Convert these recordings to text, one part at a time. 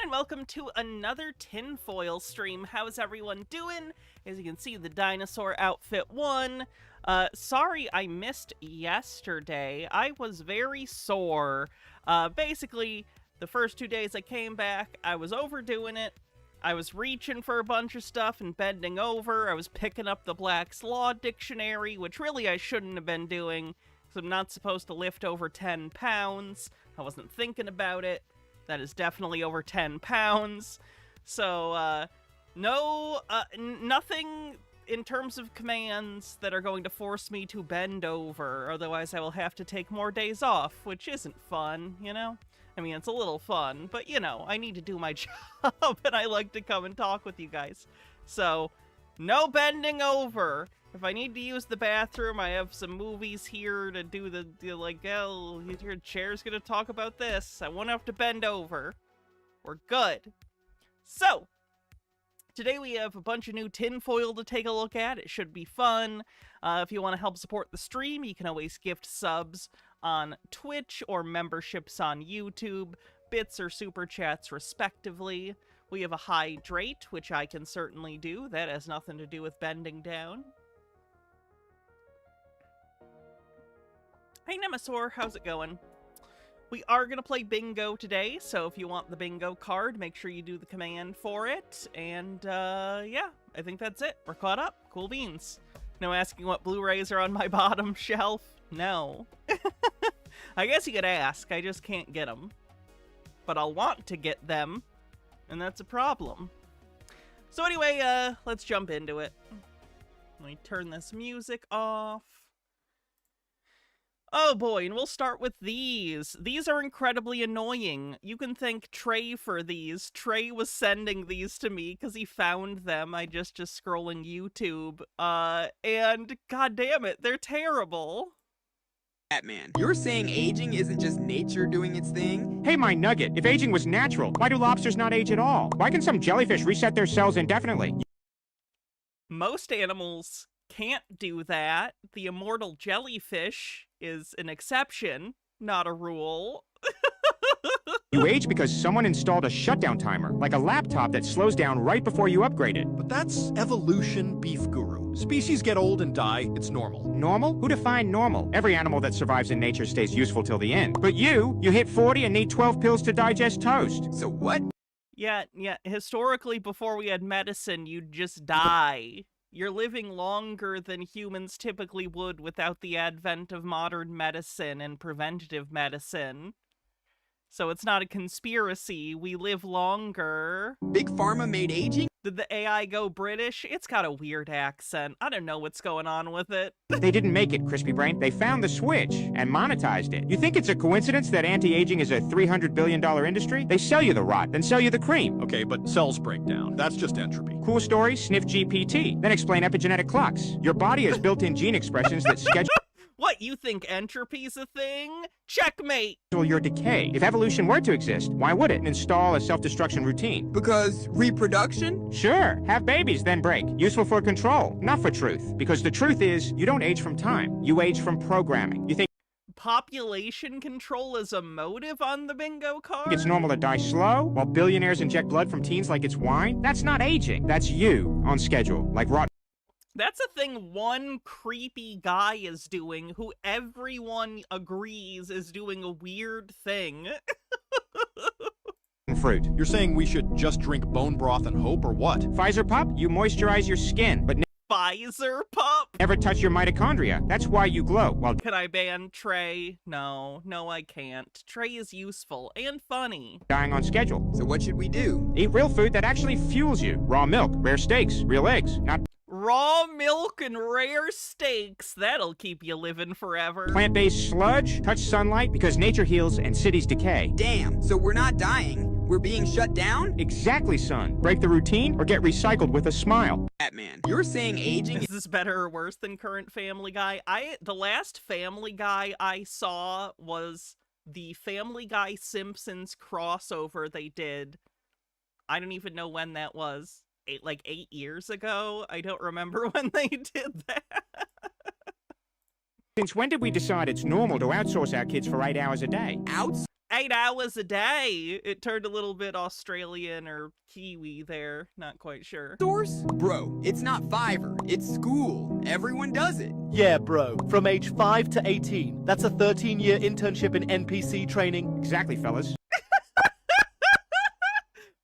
and welcome to another Tinfoil stream. How's everyone doing? As you can see, the dinosaur outfit won. Sorry I missed yesterday. I was very sore. Basically, the first 2 days I came back, I was overdoing it. I was reaching for a bunch of stuff and bending over. I was picking up the Black's Law Dictionary, which really I shouldn't have been doing, because I'm not supposed to lift over 10 pounds. I wasn't thinking about it. That is definitely over 10 pounds. So, nothing in terms of commands that are going to force me to bend over. Otherwise, I will have to take more days off, which isn't fun, you know? I mean, it's a little fun, but, you know, I need to do my job, and I like to come and talk with you guys. So, no bending over. If I need to use the bathroom, I have some movies here to do the oh, your chair's gonna talk about this. I won't have to bend over. We're good. So, today we have a bunch of new tinfoil to take a look at. It should be fun. If you want to help support the stream, you can always gift subs on Twitch or memberships on YouTube, bits or super chats respectively. We have a hydrate, which I can certainly do. That has nothing to do with bending down. Hey Nemesaur, how's it going? We are going to play bingo today, so if you want the bingo card, make sure you do the command for it. And, yeah, I think that's it. We're caught up. Cool beans. No asking what Blu-rays are on my bottom shelf? No. I guess you could ask. I just can't get them. But I'll want to get them, and that's a problem. So anyway, let's jump into it. Let me turn this music off. Oh boy, and we'll start with these. These are incredibly annoying. You can thank Trey for these. Trey was sending these to me because he found them. I just scrolling YouTube. And god damn it, they're terrible. Batman, you're saying aging isn't just nature doing its thing? Hey, my nugget, if aging was natural, why do lobsters not age at all? Why can some jellyfish reset their cells indefinitely? Most animals can't do that. The immortal jellyfish is an exception, not a rule. You age because someone installed a shutdown timer, like a laptop that slows down right before you upgrade it. But that's evolution, beef guru. Species get old and die, it's normal. Normal? Who defined normal? Every animal that survives in nature stays useful till the end. But you hit 40 and need 12 pills to digest toast. So what? Yeah, historically before we had medicine, you'd just die. You're living longer than humans typically would without the advent of modern medicine and preventative medicine. So it's not a conspiracy. We live longer. Big Pharma made aging? Did the AI go British? It's got a weird accent. I don't know what's going on with it. They didn't make it, Crispy Brain. They found the switch and monetized it. You think it's a coincidence that anti-aging is a $300 billion industry? They sell you the rot, then sell you the cream. Okay, but cells break down. That's just entropy. Cool story, sniff GPT. Then explain epigenetic clocks. Your body has built-in gene expressions that schedule What, you think entropy's a thing? Checkmate! your decay. If evolution were to exist, why would it install a self-destruction routine? Because reproduction? Sure, have babies, then break. Useful for control, not for truth. Because the truth is, you don't age from time. You age from programming. You think Population control is a motive on the bingo card? it's normal to die slow, while billionaires inject blood from teens like it's wine? That's not aging. That's you, on schedule, like rotten. That's a thing one creepy guy is doing who everyone agrees is doing a weird thing. Fruit. You're saying we should just drink bone broth and hope, or what? Pfizer Pup, you moisturize your skin, but Pfizer pup? never touch your mitochondria. That's why you glow, while Can I ban Trey? No, I can't. Trey is useful and funny. dying on schedule. So what should we do? Eat real food that actually fuels you. Raw milk, rare steaks, real eggs, not Raw milk and rare steaks. That'll keep you living forever. plant-based sludge. Touch sunlight because nature heals and cities decay. Damn, so we're not dying. We're being shut down? Exactly, son. Break the routine or get recycled with a smile. Batman, you're saying aging Is this better or worse than current Family Guy? The last Family Guy I saw was the Family Guy Simpsons crossover they did. I don't even know when that was. Like 8 years ago? I don't remember when they did that. Since when did we decide it's normal to outsource our kids for 8 hours a day? outs? 8 hours a day. It turned a little bit Australian or Kiwi there. Not quite sure. Source? Bro, it's not Fiverr. It's school. Everyone does it. Yeah, bro. From age 5 to 18. That's a 13-year internship in NPC training. Exactly, fellas.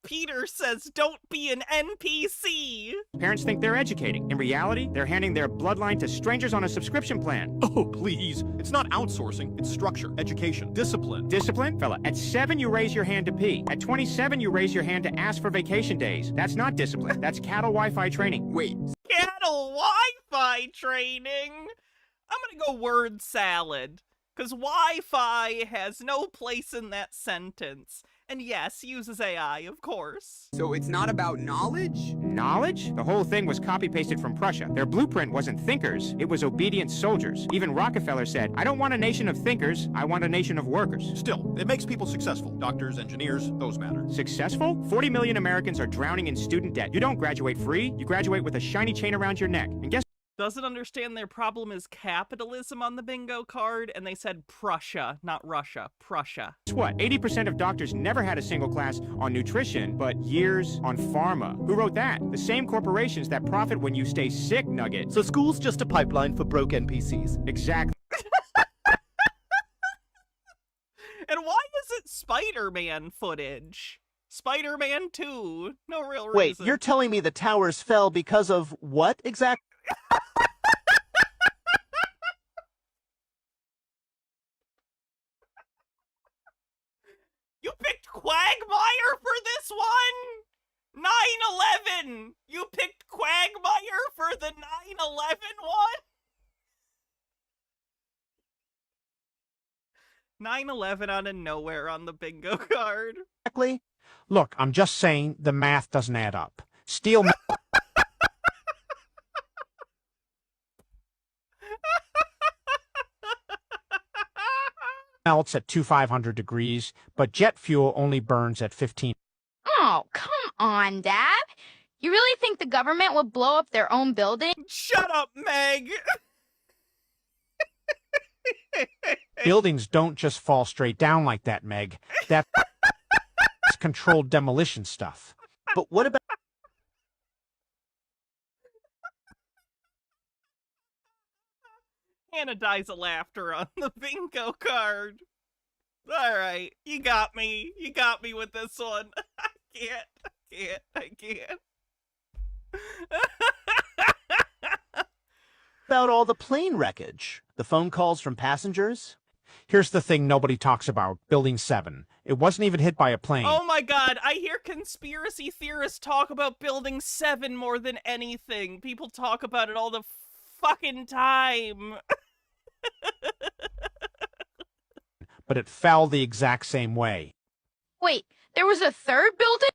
Peter says, don't be an NPC. Parents think they're educating. In reality, they're handing their bloodline to strangers on a subscription plan. Oh, please. It's not outsourcing. It's structure, education, discipline. Discipline? Fella, at 7 you raise your hand to pee. At 27 you raise your hand to ask for vacation days. That's not discipline. That's cattle Wi-Fi training. Wait, Cattle Wi-Fi training. I'm gonna go word salad, because Wi-Fi has no place in that sentence. And yes, uses AI, of course. so it's not about knowledge? Knowledge? The whole thing was copy-pasted from Prussia. Their blueprint wasn't thinkers, it was obedient soldiers. Even Rockefeller said, I don't want a nation of thinkers, I want a nation of workers. Still, it makes people successful. Doctors, engineers, those matter. Successful? 40 million Americans are drowning in student debt. You don't graduate free, you graduate with a shiny chain around your neck. And guess Doesn't understand their problem is capitalism on the bingo card, and they said Prussia, not Russia. Prussia. what? 80% of doctors never had a single class on nutrition, but years on pharma. Who wrote that? The same corporations that profit when you stay sick, Nugget. So school's just a pipeline for broke NPCs. Exactly. And why is it Spider-Man footage? Spider-Man 2. No real reason. Wait, you're telling me the towers fell because of what exactly? You picked Quagmire for this one? 9/11! You picked Quagmire for the 9/11 one? 9/11 out of nowhere on the bingo card. Look, I'm just saying the math doesn't add up. Steel melts at 2500 degrees, but jet fuel only burns at 15. Oh, come on, Dad. You really think the government would blow up their own building? Shut up, Meg! Buildings don't just fall straight down like that, Meg. That's controlled demolition stuff. But what about Hannah dies of laughter on the bingo card. Alright, you got me. You got me with this one. I can't. about all the plane wreckage? The phone calls from passengers? Here's the thing nobody talks about, Building 7. It wasn't even hit by a plane. Oh my god, I hear conspiracy theorists talk about Building 7 more than anything. People talk about it all the fucking time. But it fell the exact same way. Wait, there was a third building?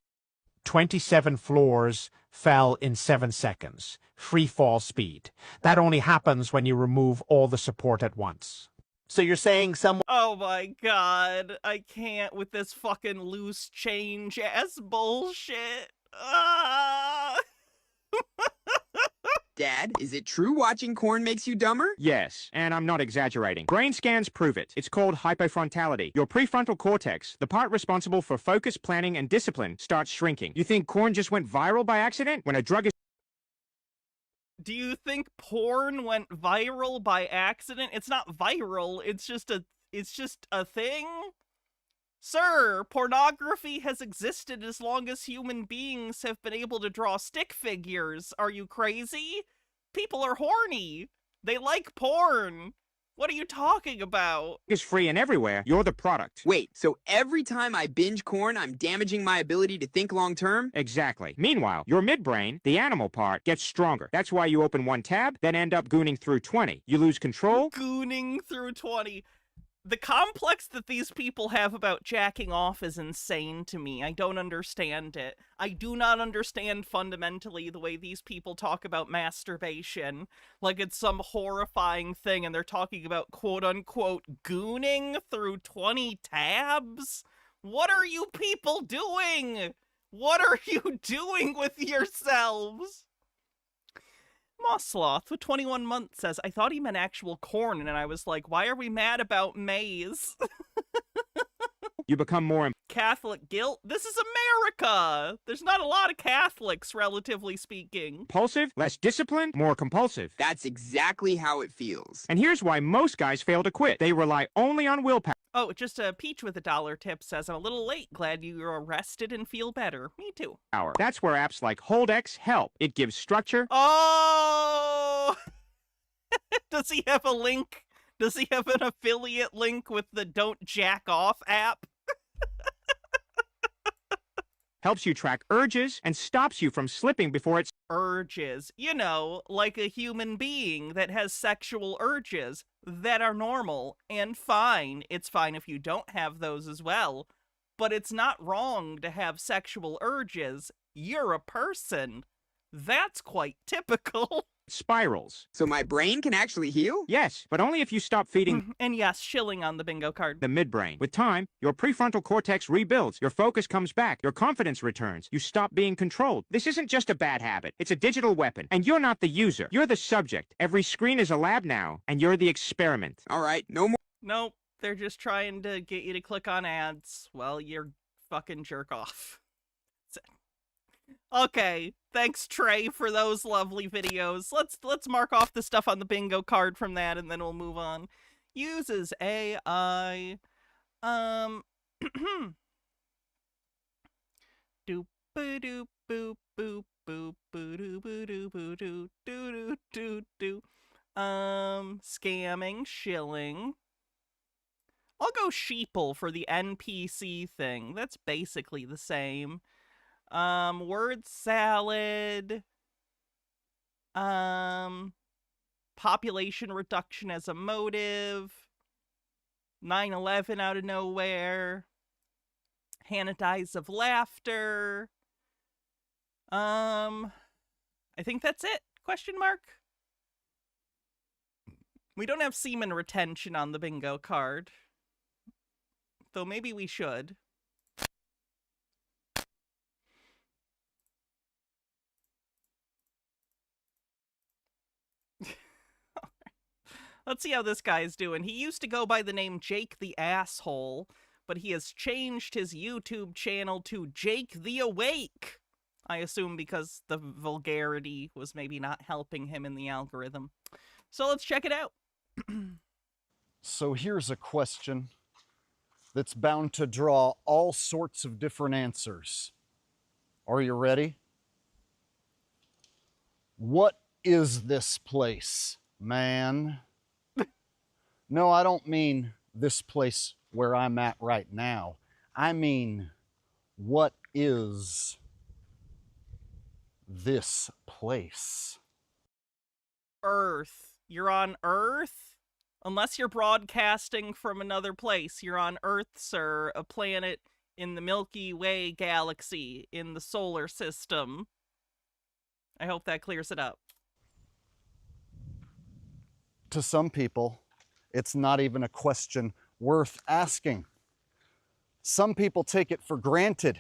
27 floors fell in 7 seconds. Free fall speed. That only happens when you remove all the support at once. So you're saying someone Oh my god, I can't with this fucking loose change ass bullshit. Ah. Dad, is it true watching corn makes you dumber? Yes, and I'm not exaggerating. Brain scans prove it. It's called hypofrontality. Your prefrontal cortex, the part responsible for focus, planning, and discipline, starts shrinking. You think corn just went viral by accident? When a drug is Do you think porn went viral by accident? It's not viral, it's just a thing? Sir, pornography has existed as long as human beings have been able to draw stick figures. Are you crazy? People are horny. They like porn. What are you talking about? free and everywhere, you're the product. Wait, so every time I binge corn, I'm damaging my ability to think long term? Exactly. Meanwhile, your midbrain, the animal part, gets stronger. That's why you open one tab, then end up gooning through 20. You lose control. Gooning through 20. The complex that these people have about jacking off is insane to me. I don't understand it. I do not understand fundamentally the way these people talk about masturbation. Like it's some horrifying thing and they're talking about quote-unquote gooning through 20 tabs? What are you people doing? What are you doing with yourselves? Mossloth with 21 months says, I thought he meant actual corn, and I was like, why are we mad about maize? You become more Catholic guilt? This is America! There's not a lot of Catholics, relatively speaking. impulsive, less disciplined, more compulsive. That's exactly how it feels. And here's why most guys fail to quit. They rely only on willpower. Oh, just a Peach with a $1 tip says, I'm a little late. Glad you were arrested and feel better. Me too. That's where apps like HoldX help. It gives structure. Oh! Does he have a link? Does he have an affiliate link with the Don't Jack Off app? Helps you track urges and stops you from slipping before it's Urges. You know, like a human being that has sexual urges that are normal and fine. It's fine if you don't have those as well. But it's not wrong to have sexual urges. You're a person. That's quite typical. spirals. So my brain can actually heal? Yes, but only if you stop feeding And yes, shilling on the bingo card. the midbrain. With time, your prefrontal cortex rebuilds, your focus comes back, your confidence returns, you stop being controlled. This isn't just a bad habit, it's a digital weapon, and you're not the user, you're the subject. Every screen is a lab now, and you're the experiment. All right, no more. Nope, they're just trying to get you to click on ads while you're fucking jerk off. That's it. Okay, thanks Trey for those lovely videos. Let's mark off the stuff on the bingo card from that, and then we'll move on. Uses AI. Doop doop boop boop boop boo doo boo doo boo doo doo doo doo. Scamming, shilling. I'll go sheeple for the NPC thing. That's basically the same. Word salad. Population reduction as a motive. 9/11 out of nowhere. Hannah dies of laughter. I think that's it. Question mark? We don't have semen retention on the bingo card. Though maybe we should. Let's see how this guy's doing. He used to go by the name Jake the Asshole, but he has changed his YouTube channel to Jake the Awake. I assume because the vulgarity was maybe not helping him in the algorithm. So let's check it out. So here's a question that's bound to draw all sorts of different answers. Are you ready? What is this place, man? No, I don't mean this place where I'm at right now. I mean, what is this place? Earth. You're on Earth? Unless you're broadcasting from another place, you're on Earth, sir, a planet in the Milky Way galaxy, in the solar system. I hope that clears it up. To some people, it's not even a question worth asking. Some people take it for granted.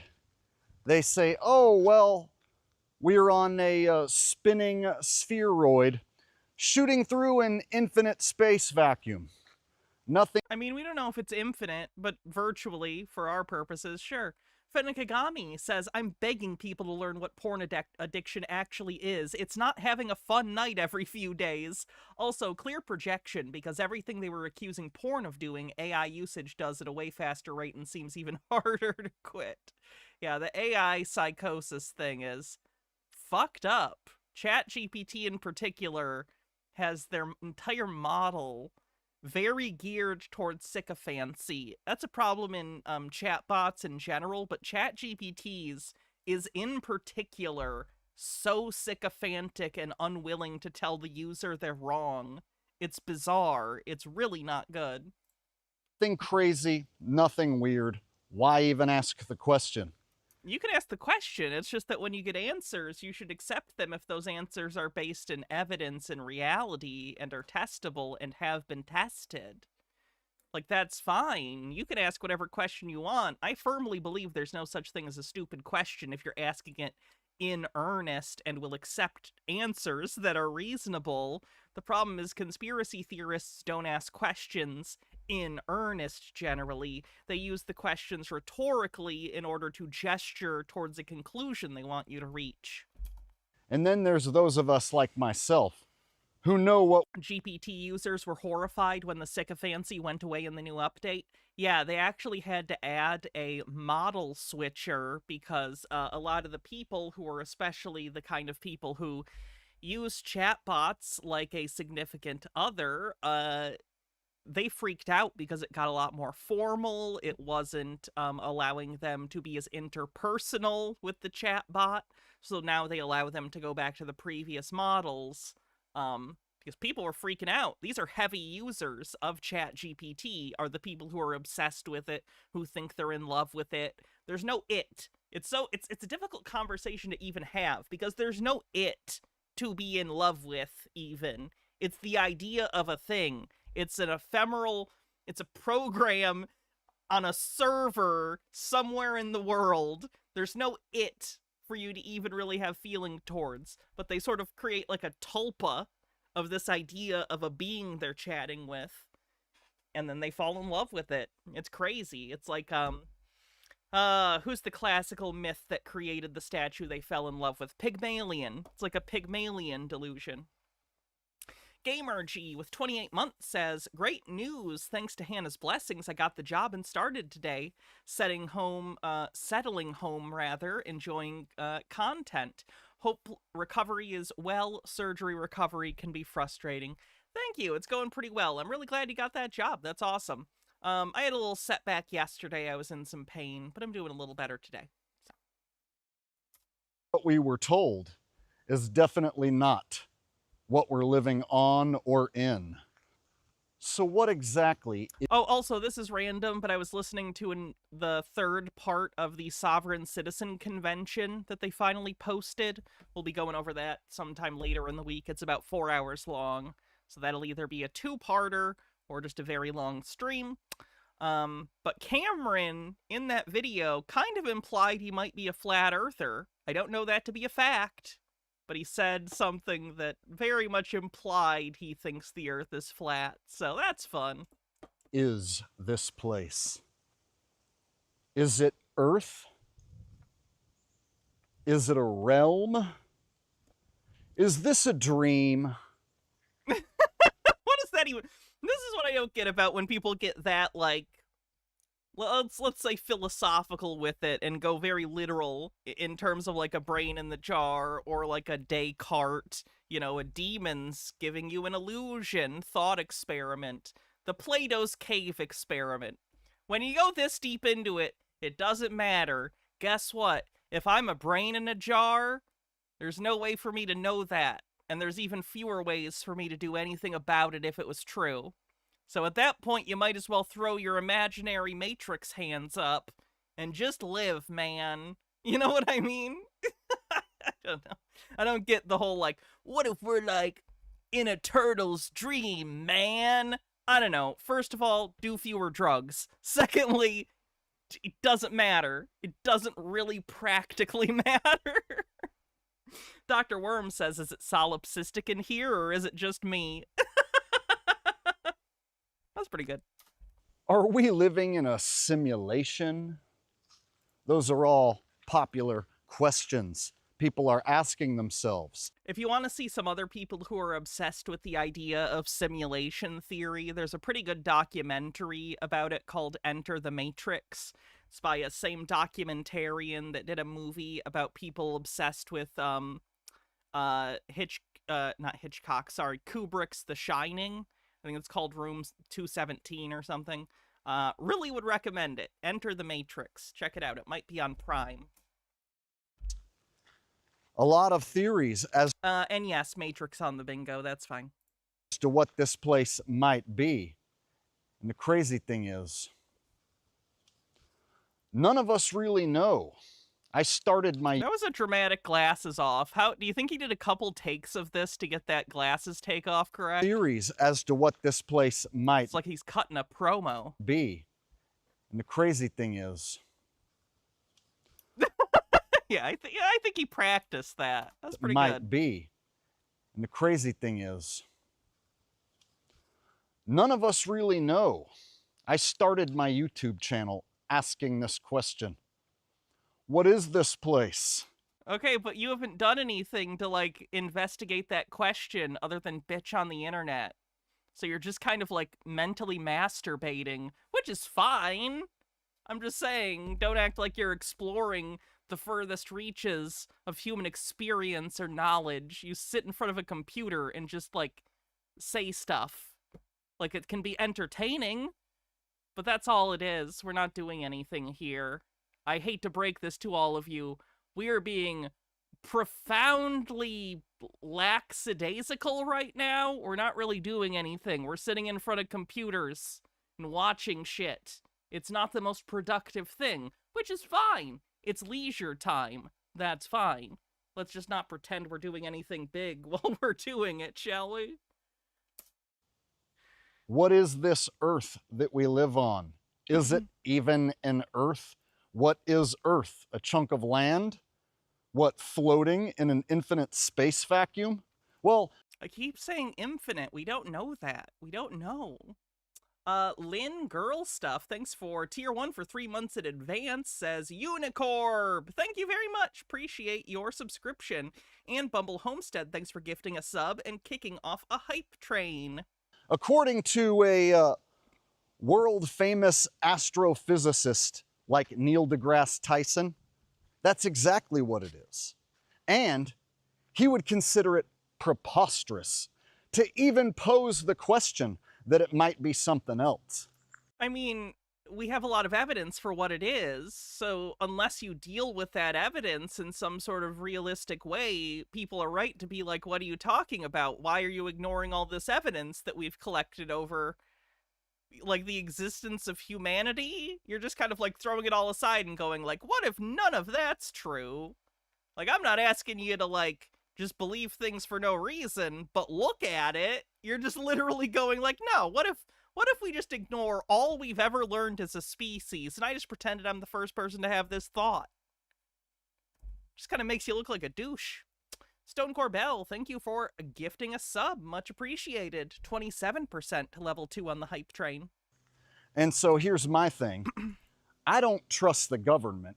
They say, oh, well, we're on a spinning spheroid shooting through an infinite space vacuum. Nothing. I mean, we don't know if it's infinite, but virtually, for our purposes, sure. Fennikagami says, I'm begging people to learn what porn addiction actually is. It's not having a fun night every few days. Also, clear projection, because everything they were accusing porn of doing, AI usage does at a way faster rate and seems even harder to quit. Yeah, the AI psychosis thing is fucked up. ChatGPT in particular has their entire model very geared towards sycophancy. That's a problem in chatbots in general, but ChatGPT's is in particular so sycophantic and unwilling to tell the user they're wrong. It's bizarre. It's really not good. Nothing crazy, nothing weird. Why even ask the question? You can ask the question. It's just that when you get answers, you should accept them if those answers are based in evidence and reality and are testable and have been tested. Like, that's fine. You can ask whatever question you want. I firmly believe there's no such thing as a stupid question if you're asking it in earnest and will accept answers that are reasonable. The problem is conspiracy theorists don't ask questions in earnest generally. They use the questions rhetorically in order to gesture towards a conclusion they want you to reach. And then there's those of us like myself who know what GPT users were horrified when the sycophancy went away in the new update. Yeah, they actually had to add a model switcher because a lot of the people who are especially the kind of people who use chatbots like a significant other, they freaked out because it got a lot more formal. It wasn't allowing them to be as interpersonal with the chatbot. So now they allow them to go back to the previous models because people were freaking out. These are heavy users of ChatGPT, are the people who are obsessed with it, who think they're in love with it. There's no it. It's a difficult conversation to even have because there's no it to be in love with even. It's the idea of a thing. It's an ephemeral, it's a program on a server somewhere in the world. There's no it for you to even really have feeling towards, but they sort of create like a tulpa of this idea of a being they're chatting with, and then they fall in love with it. It's crazy. It's like, who's the classical myth that created the statue they fell in love with? Pygmalion. It's like a Pygmalion delusion. GamerG with 28 months says, great news. Thanks to Hannah's blessings, I got the job and started today. Settling home, enjoying content. Hope recovery is well. Surgery recovery can be frustrating. Thank you. It's going pretty well. I'm really glad you got that job. That's awesome. I had a little setback yesterday. I was in some pain, but I'm doing a little better today. So. what we were told is definitely not what we're living on or in. So what exactly Oh, also, this is random, but I was listening to the third part of the Sovereign Citizen Convention that they finally posted. We'll be going over that sometime later in the week. It's about 4 hours long, so that'll either be a two-parter or just a very long stream. But Cameron, in that video, kind of implied he might be a flat earther. I don't know that to be a fact, but he said something that very much implied he thinks the Earth is flat, so that's fun. is this place? Is it Earth? Is it a realm? Is this a dream? What is that even? This is what I don't get about when people get that, like, let's say philosophical with it and go very literal in terms of like a brain in the jar or like a Descartes, a demon's giving you an illusion, thought experiment, the Plato's cave experiment. When you go this deep into it, it doesn't matter. Guess what? If I'm a brain in a jar, there's no way for me to know that. And there's even fewer ways for me to do anything about it if it was true. So at that point, you might as well throw your imaginary Matrix hands up and just live, man. You know what I mean? I don't know. I don't get the whole, like, what if we're, like, in a turtle's dream, man? I don't know. First of all, do fewer drugs. Secondly, it doesn't matter. It doesn't really practically matter. Dr. Worm says, is it solipsistic in here, or is it just me? That's pretty good. Are we living in a simulation? Those are all popular questions people are asking themselves. If you want to see some other people who are obsessed with the idea of simulation theory, there's a pretty good documentary about it called Enter the Matrix. It's by a same documentarian that did a movie about people obsessed with Kubrick's The Shining. I think it's called Room 217 or something. Really would recommend it. Enter the Matrix. Check it out. It might be on Prime. A lot of theories as And yes, Matrix on the bingo. That's fine. to what this place might be. And the crazy thing is, none of us really know. I started my That was a dramatic glasses off. How do you think he did a couple takes of this to get that glasses take off correct? theories as to what this place might It's like he's cutting a promo. be. And the crazy thing is, Yeah, I think he practiced that. That's pretty might good. be. And the crazy thing is, none of us really know. I started my YouTube channel asking this question. What is this place? Okay, but you haven't done anything to, like, investigate that question other than bitch on the internet. So you're just kind of, like, mentally masturbating, which is fine. I'm just saying, don't act like you're exploring the furthest reaches of human experience or knowledge. You sit in front of a computer and just, like, say stuff. Like, it can be entertaining, but that's all it is. We're not doing anything here. I hate to break this to all of you. We are being profoundly lackadaisical right now. We're not really doing anything. We're sitting in front of computers and watching shit. It's not the most productive thing, which is fine. It's leisure time. That's fine. Let's just not pretend we're doing anything big while we're doing it, shall we? What is this earth that we live on? Is it even an earth? What is Earth? A chunk of land? What, floating in an infinite space vacuum? Well, I keep saying infinite. We don't know that. We don't know. Lynn Girl Stuff, thanks for tier 1 for 3 months in advance, says Unicorb. Thank you very much. Appreciate your subscription. And Bumble Homestead, thanks for gifting a sub and kicking off a hype train. according to a world-famous astrophysicist like Neil deGrasse Tyson, that's exactly what it is. And he would consider it preposterous to even pose the question that it might be something else. I mean, we have a lot of evidence for what it is, so unless you deal with that evidence in some sort of realistic way, people are right to be like, what are you talking about? Why are you ignoring all this evidence that we've collected over, like, the existence of humanity? You're just kind of, like, throwing it all aside and going, like, what if none of that's true? Like, I'm not asking you to, like, just believe things for no reason, but look at it. You're just literally going, like, no, what if we just ignore all we've ever learned as a species, and I just pretended I'm the first person to have this thought? Just kind of makes you look like a douche. Stone Corbell, thank you for gifting a sub. Much appreciated. 27% to level 2 on the hype train. And so here's my thing. I don't trust the government.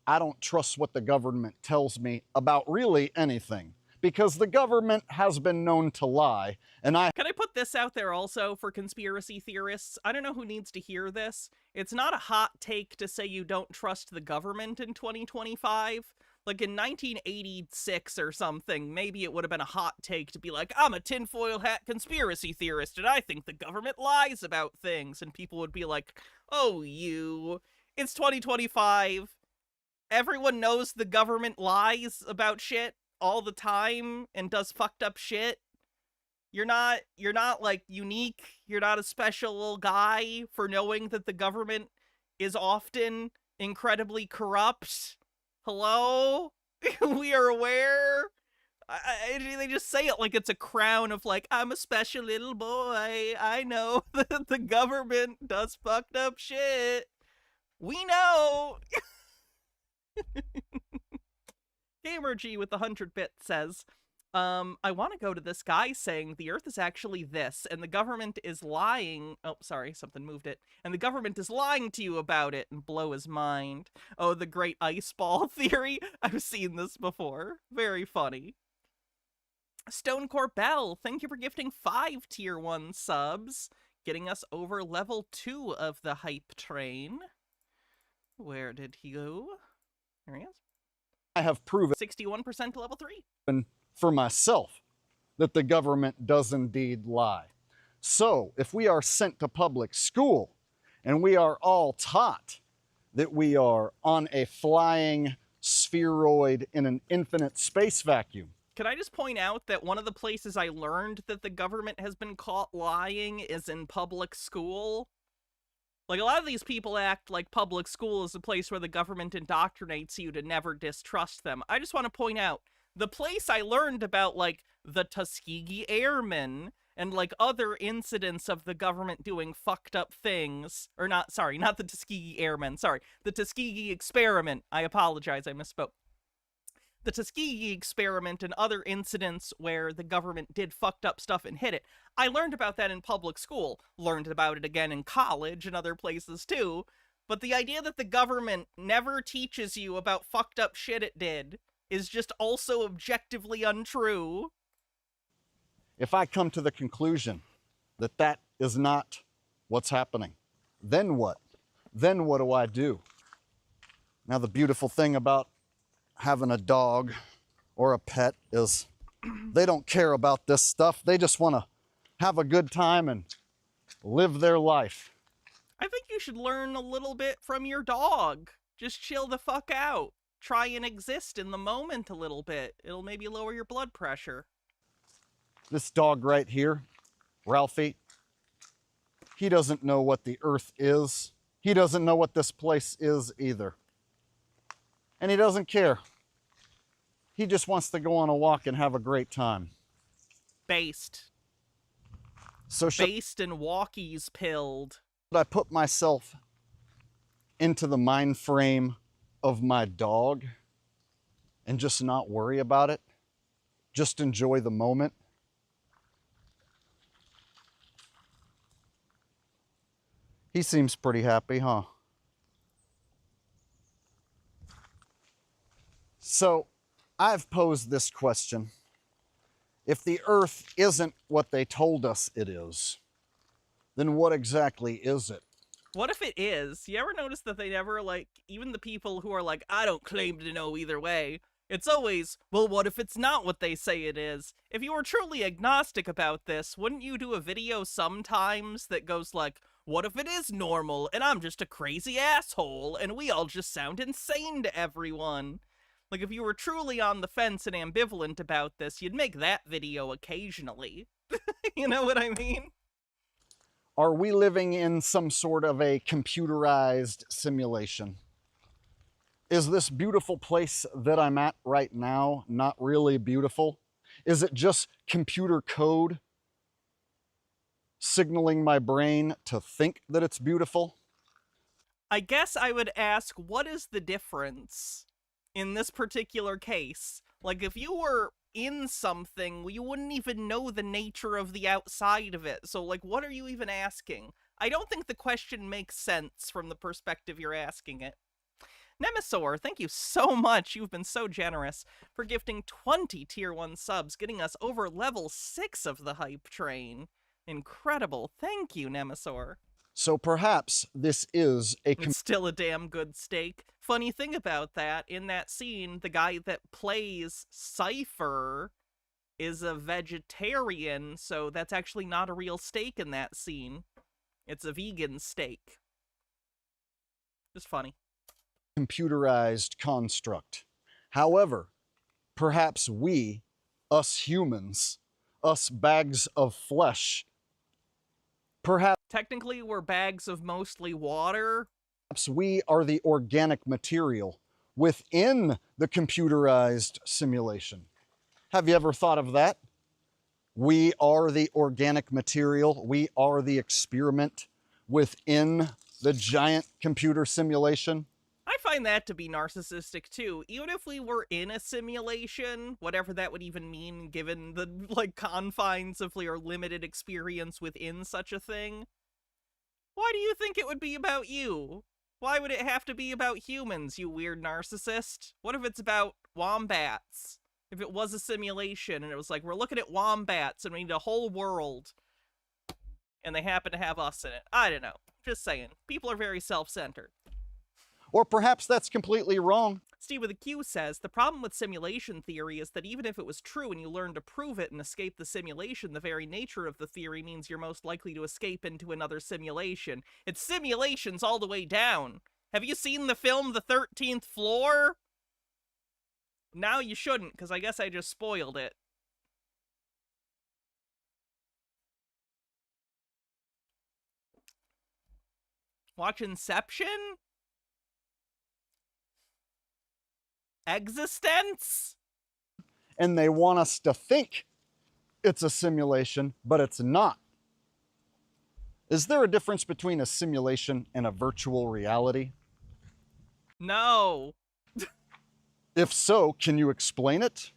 I don't trust what the government tells me about really anything, because the government has been known to lie, and Can I put this out there also for conspiracy theorists? I don't know who needs to hear this. It's not a hot take to say you don't trust the government in 2025. Like in 1986 or something, maybe it would have been a hot take to be like, I'm a tinfoil hat conspiracy theorist and I think the government lies about things. And people would be like, oh, it's 2025. Everyone knows the government lies about shit all the time and does fucked up shit. You're not like unique. You're not a special guy for knowing that the government is often incredibly corrupt. Hello? We are aware. They just say it like it's a crown of like, I'm a special little boy. I know that the government does fucked up shit. We know. Gamer G with the 100 bits says, I want to go to this guy saying the Earth is actually this, and the government is lying. Oh, sorry, something moved it. And the government is lying to you about it, and blow his mind. Oh, the great ice ball theory. I've seen this before. Very funny. Stone Corbell, thank you for gifting 5 tier 1 subs, getting us over level 2 of the hype train. Where did he go? There he is. I have proven 61% to level 3. For myself that the government does indeed lie. So if we are sent to public school and we are all taught that we are on a flying spheroid in an infinite space vacuum. Can I just point out that one of the places I learned that the government has been caught lying is in public school? Like, a lot of these people act like public school is a place where the government indoctrinates you to never distrust them. I just want to point out, the place I learned about, like, the Tuskegee Airmen and, like, other incidents of the government doing fucked up things, or not the Tuskegee Airmen, sorry, the Tuskegee Experiment. I apologize, I misspoke. the Tuskegee experiment and other incidents where the government did fucked up stuff and hid it. I learned about that in public school, learned about it again in college and other places too, but the idea that the government never teaches you about fucked up shit it did is just also objectively untrue. If I come to the conclusion that that is not what's happening, then what? Then what do I do? Now, the beautiful thing about having a dog or a pet is they don't care about this stuff. They just want to have a good time and live their life. I think you should learn a little bit from your dog. Just chill the fuck out. Try and exist in the moment a little bit. It'll maybe lower your blood pressure. This dog right here, Ralphie, he doesn't know what the earth is. He doesn't know what this place is either. And he doesn't care. He just wants to go on a walk and have a great time. Based. So Based and walkies pilled. I put myself into the mind frame of my dog and just not worry about it? Just enjoy the moment? He seems pretty happy, huh? So, I've posed this question. If the Earth isn't what they told us it is, then what exactly is it? What if it is? You ever notice that they never, even the people who are like, I don't claim to know either way, it's always, well, what if it's not what they say it is? If you were truly agnostic about this, wouldn't you do a video sometimes that goes like, what if it is normal, and I'm just a crazy asshole, and we all just sound insane to everyone? Like, if you were truly on the fence and ambivalent about this, you'd make that video occasionally. You know what I mean? Are we living in some sort of a computerized simulation? Is this beautiful place that I'm at right now not really beautiful? Is it just computer code signaling my brain to think that it's beautiful? I guess I would ask, what is the difference in this particular case? Like, if you were in something, you wouldn't even know the nature of the outside of it. So, like, what are you even asking? I don't think the question makes sense from the perspective you're asking it. Nemesaur, thank you so much. You've been so generous for gifting 20 Tier 1 subs, getting us over level 6 of the hype train. Incredible. Thank you, Nemesaur. So perhaps this is a... It's still a damn good steak. Funny thing about that, in that scene, the guy that plays Cypher is a vegetarian, so that's actually not a real steak in that scene. It's a vegan steak. Just funny. Computerized construct. However, perhaps we, us humans, us bags of flesh, perhaps technically we're bags of mostly water. Perhaps we are the organic material within the computerized simulation. Have you ever thought of that? We are the organic material. We are the experiment within the giant computer simulation. I find that to be narcissistic too. Even if we were in a simulation, whatever that would even mean given the confines of your limited experience within such a thing. Why do you think it would be about you? Why would it have to be about humans, you weird narcissist? What if it's about wombats? If it was a simulation and it was like, we're looking at wombats and we need a whole world and they happen to have us in it. I don't know. Just saying. People are very self-centered. Or perhaps that's completely wrong. Steve with a Q says, the problem with simulation theory is that even if it was true and you learn to prove it and escape the simulation, the very nature of the theory means you're most likely to escape into another simulation. It's simulations all the way down. Have you seen the film The 13th Floor? Now you shouldn't, because I guess I just spoiled it. Watch Inception? Existence? And they want us to think it's a simulation, but it's not. Is there a difference between a simulation and a virtual reality? No. If so, can you explain it?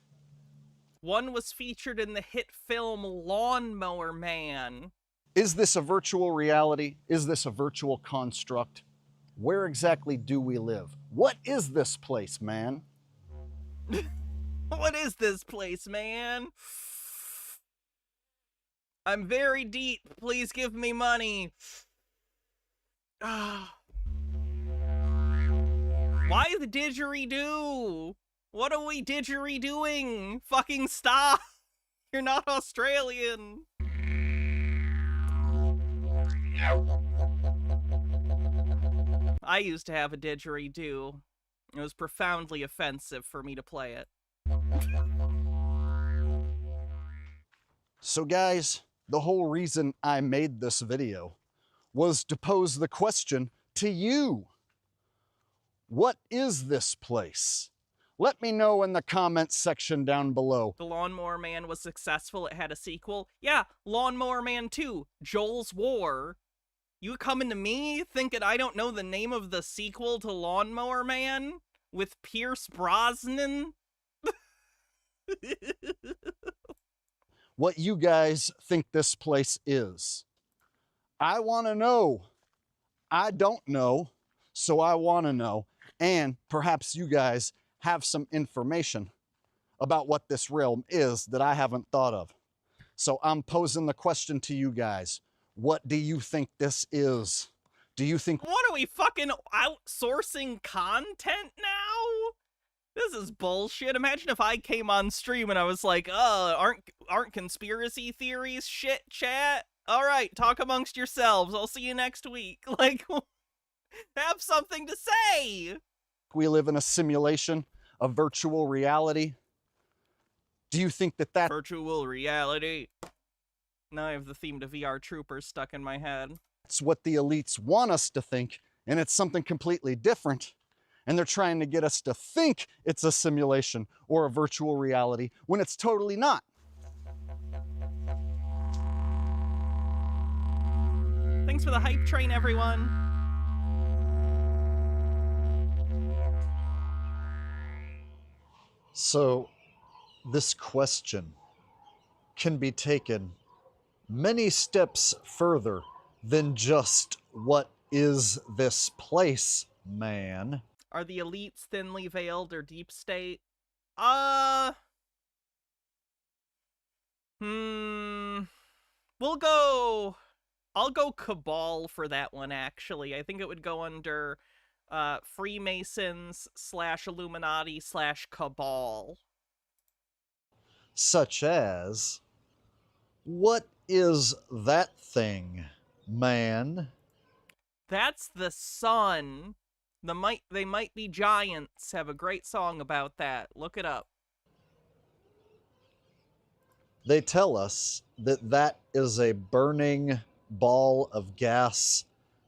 One was featured in the hit film Lawnmower Man. Is this a virtual reality? Is this a virtual construct? Where exactly do we live? What is this place, man? What is this place, man? I'm very deep. Please give me money. Why the didgeridoo? What are we didgeridoing? Fucking stop! You're not Australian. I used to have a didgeridoo. It was profoundly offensive for me to play it. So guys, the whole reason I made this video was to pose the question to you. What is this place? Let me know in the comments section down below. The Lawnmower Man was successful. It had a sequel. Yeah, Lawnmower Man 2, Joel's War. You coming to me thinking I don't know the name of the sequel to Lawnmower Man with Pierce Brosnan? What you guys think this place is. I want to know. I don't know, so I want to know. And perhaps you guys have some information about what this realm is that I haven't thought of. So I'm posing the question to you guys. What do you think this is? Do you think... What are we fucking outsourcing content now? This is bullshit. Imagine if I came on stream and I was like, aren't conspiracy theories shit, chat? All right, talk amongst yourselves. I'll see you next week. Like, have something to say. We live in a simulation, a virtual reality. Do you think that Virtual reality. Now I have the theme to VR Troopers stuck in my head. that's what the elites want us to think, and it's something completely different? And they're trying to get us to think it's a simulation or a virtual reality when it's totally not. Thanks for the hype train, everyone. So, this question can be taken many steps further than just, what is this place, man? Are the elites thinly veiled or deep state? I'll go Cabal for that one, actually. I think it would go under Freemasons / Illuminati / Cabal. Such as, what is that thing, man? That's the sun. They Might Be Giants have a great song about that. Look it up. They tell us that that is a burning ball of gas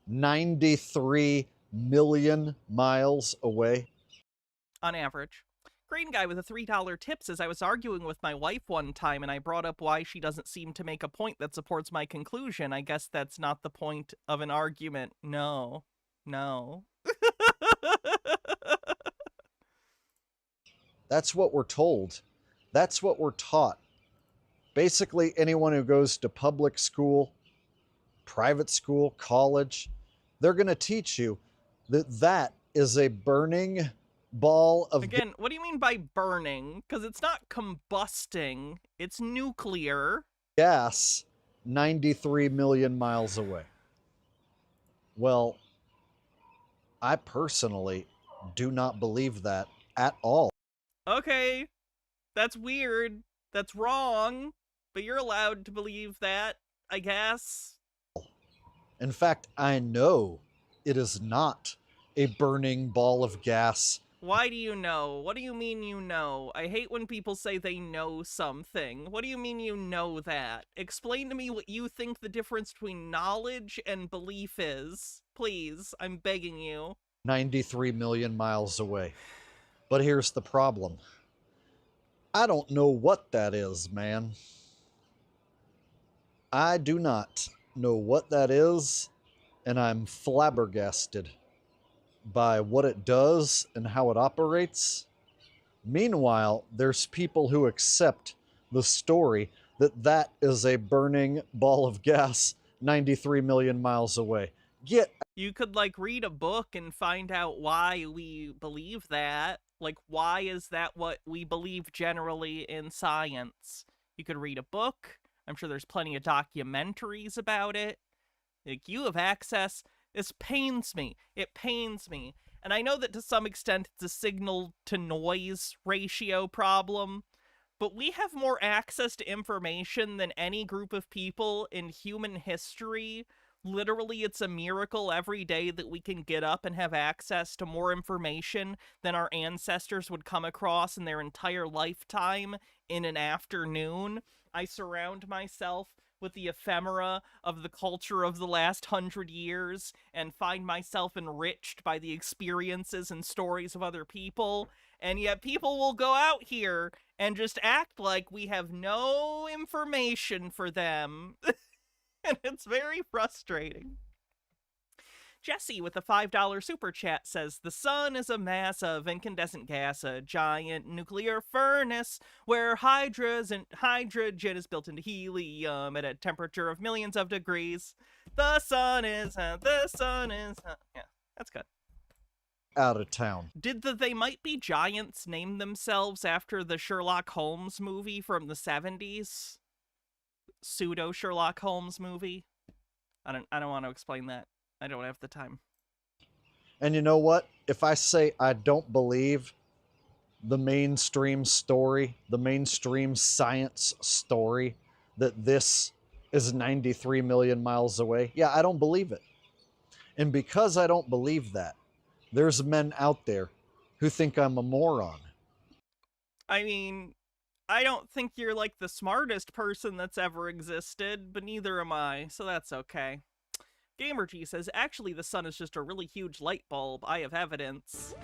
93 million miles away. On average. Green guy with a $3 tip says, I was arguing with my wife one time and I brought up why she doesn't seem to make a point that supports my conclusion. I guess that's not the point of an argument. No. That's what we're told. That's what we're taught. Basically, anyone who goes to public school, private school, college, they're going to teach you that that is a burning ball of... Again, what do you mean by burning? Because it's not combusting. It's nuclear. Gas 93 million miles away. Well, I personally do not believe that at all. Okay, that's weird. That's wrong. But you're allowed to believe that, I guess. In fact, I know it is not a burning ball of gas. Why do you know? What do you mean you know? I hate when people say they know something. What do you mean you know that? Explain to me what you think the difference between knowledge and belief is. Please, I'm begging you. 93 million miles away. But here's the problem. I don't know what that is, man. I do not know what that is, and I'm flabbergasted by what it does and how it operates. Meanwhile, there's people who accept the story that that is a burning ball of gas 93 million miles away. Get You could, like, read a book and find out why we believe that. Like, why is that what we believe generally in science? You could read a book. I'm sure there's plenty of documentaries about it. Like, you have access. This pains me. It pains me. And I know that to some extent it's a signal to noise ratio problem, but we have more access to information than any group of people in human history. Literally, it's a miracle every day that we can get up and have access to more information than our ancestors would come across in their entire lifetime in an afternoon. I surround myself with the ephemera of the culture of the last 100 years and find myself enriched by the experiences and stories of other people. And yet people will go out here and just act like we have no information for them. And it's very frustrating. Jesse with a $5 super chat says, the sun is a mass of incandescent gas, a giant nuclear furnace where hydrogen is built into helium at a temperature of millions of degrees. The sun is, yeah, that's good. out of town. Did the They Might Be Giants name themselves after the Sherlock Holmes movie from the 70s? Pseudo Sherlock Holmes movie? I don't want to explain that. I don't have the time. And you know what? If I say I don't believe the mainstream story, the mainstream science story, that this is 93 million miles away, yeah, I don't believe it. And because I don't believe that, there's men out there who think I'm a moron. I mean, I don't think you're like the smartest person that's ever existed, but neither am I, so that's okay. GamerG says, actually, the sun is just a really huge light bulb. I have evidence.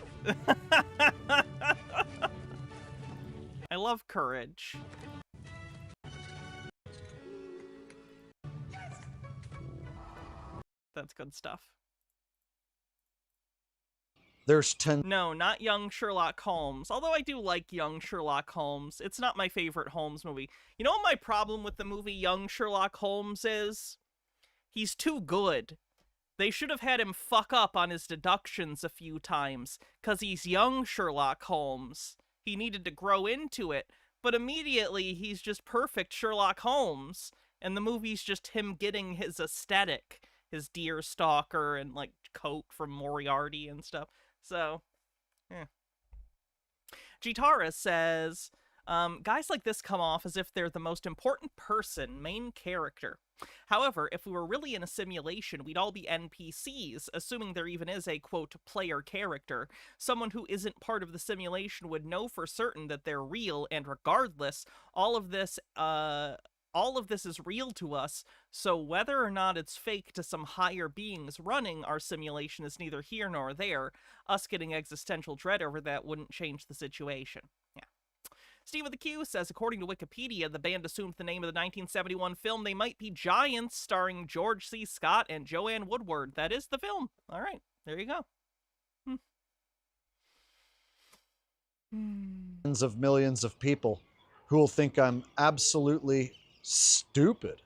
I love courage. That's good stuff. There's 10 No, not young Sherlock Holmes. Although I do like young Sherlock Holmes. It's not my favorite Holmes movie. You know what my problem with the movie Young Sherlock Holmes is? He's too good. They should have had him fuck up on his deductions a few times, because he's young Sherlock Holmes. He needed to grow into it, but immediately he's just perfect Sherlock Holmes, and the movie's just him getting his aesthetic, his deer stalker and, like, coat from Moriarty and stuff. So, yeah. Jitara says, guys like this come off as if they're the most important person, main character. However, if we were really in a simulation, we'd all be NPCs, assuming there even is a, quote, player character. Someone who isn't part of the simulation would know for certain that they're real, and regardless, all of this is real to us, so whether or not it's fake to some higher beings running our simulation is neither here nor there. Us getting existential dread over that wouldn't change the situation. Yeah. Steve with the Q says, according to Wikipedia, the band assumed the name of the 1971 film They Might Be Giants, starring George C. Scott and Joanne Woodward. That is the film. All right, there you go. tens of millions of people who will think I'm absolutely stupid.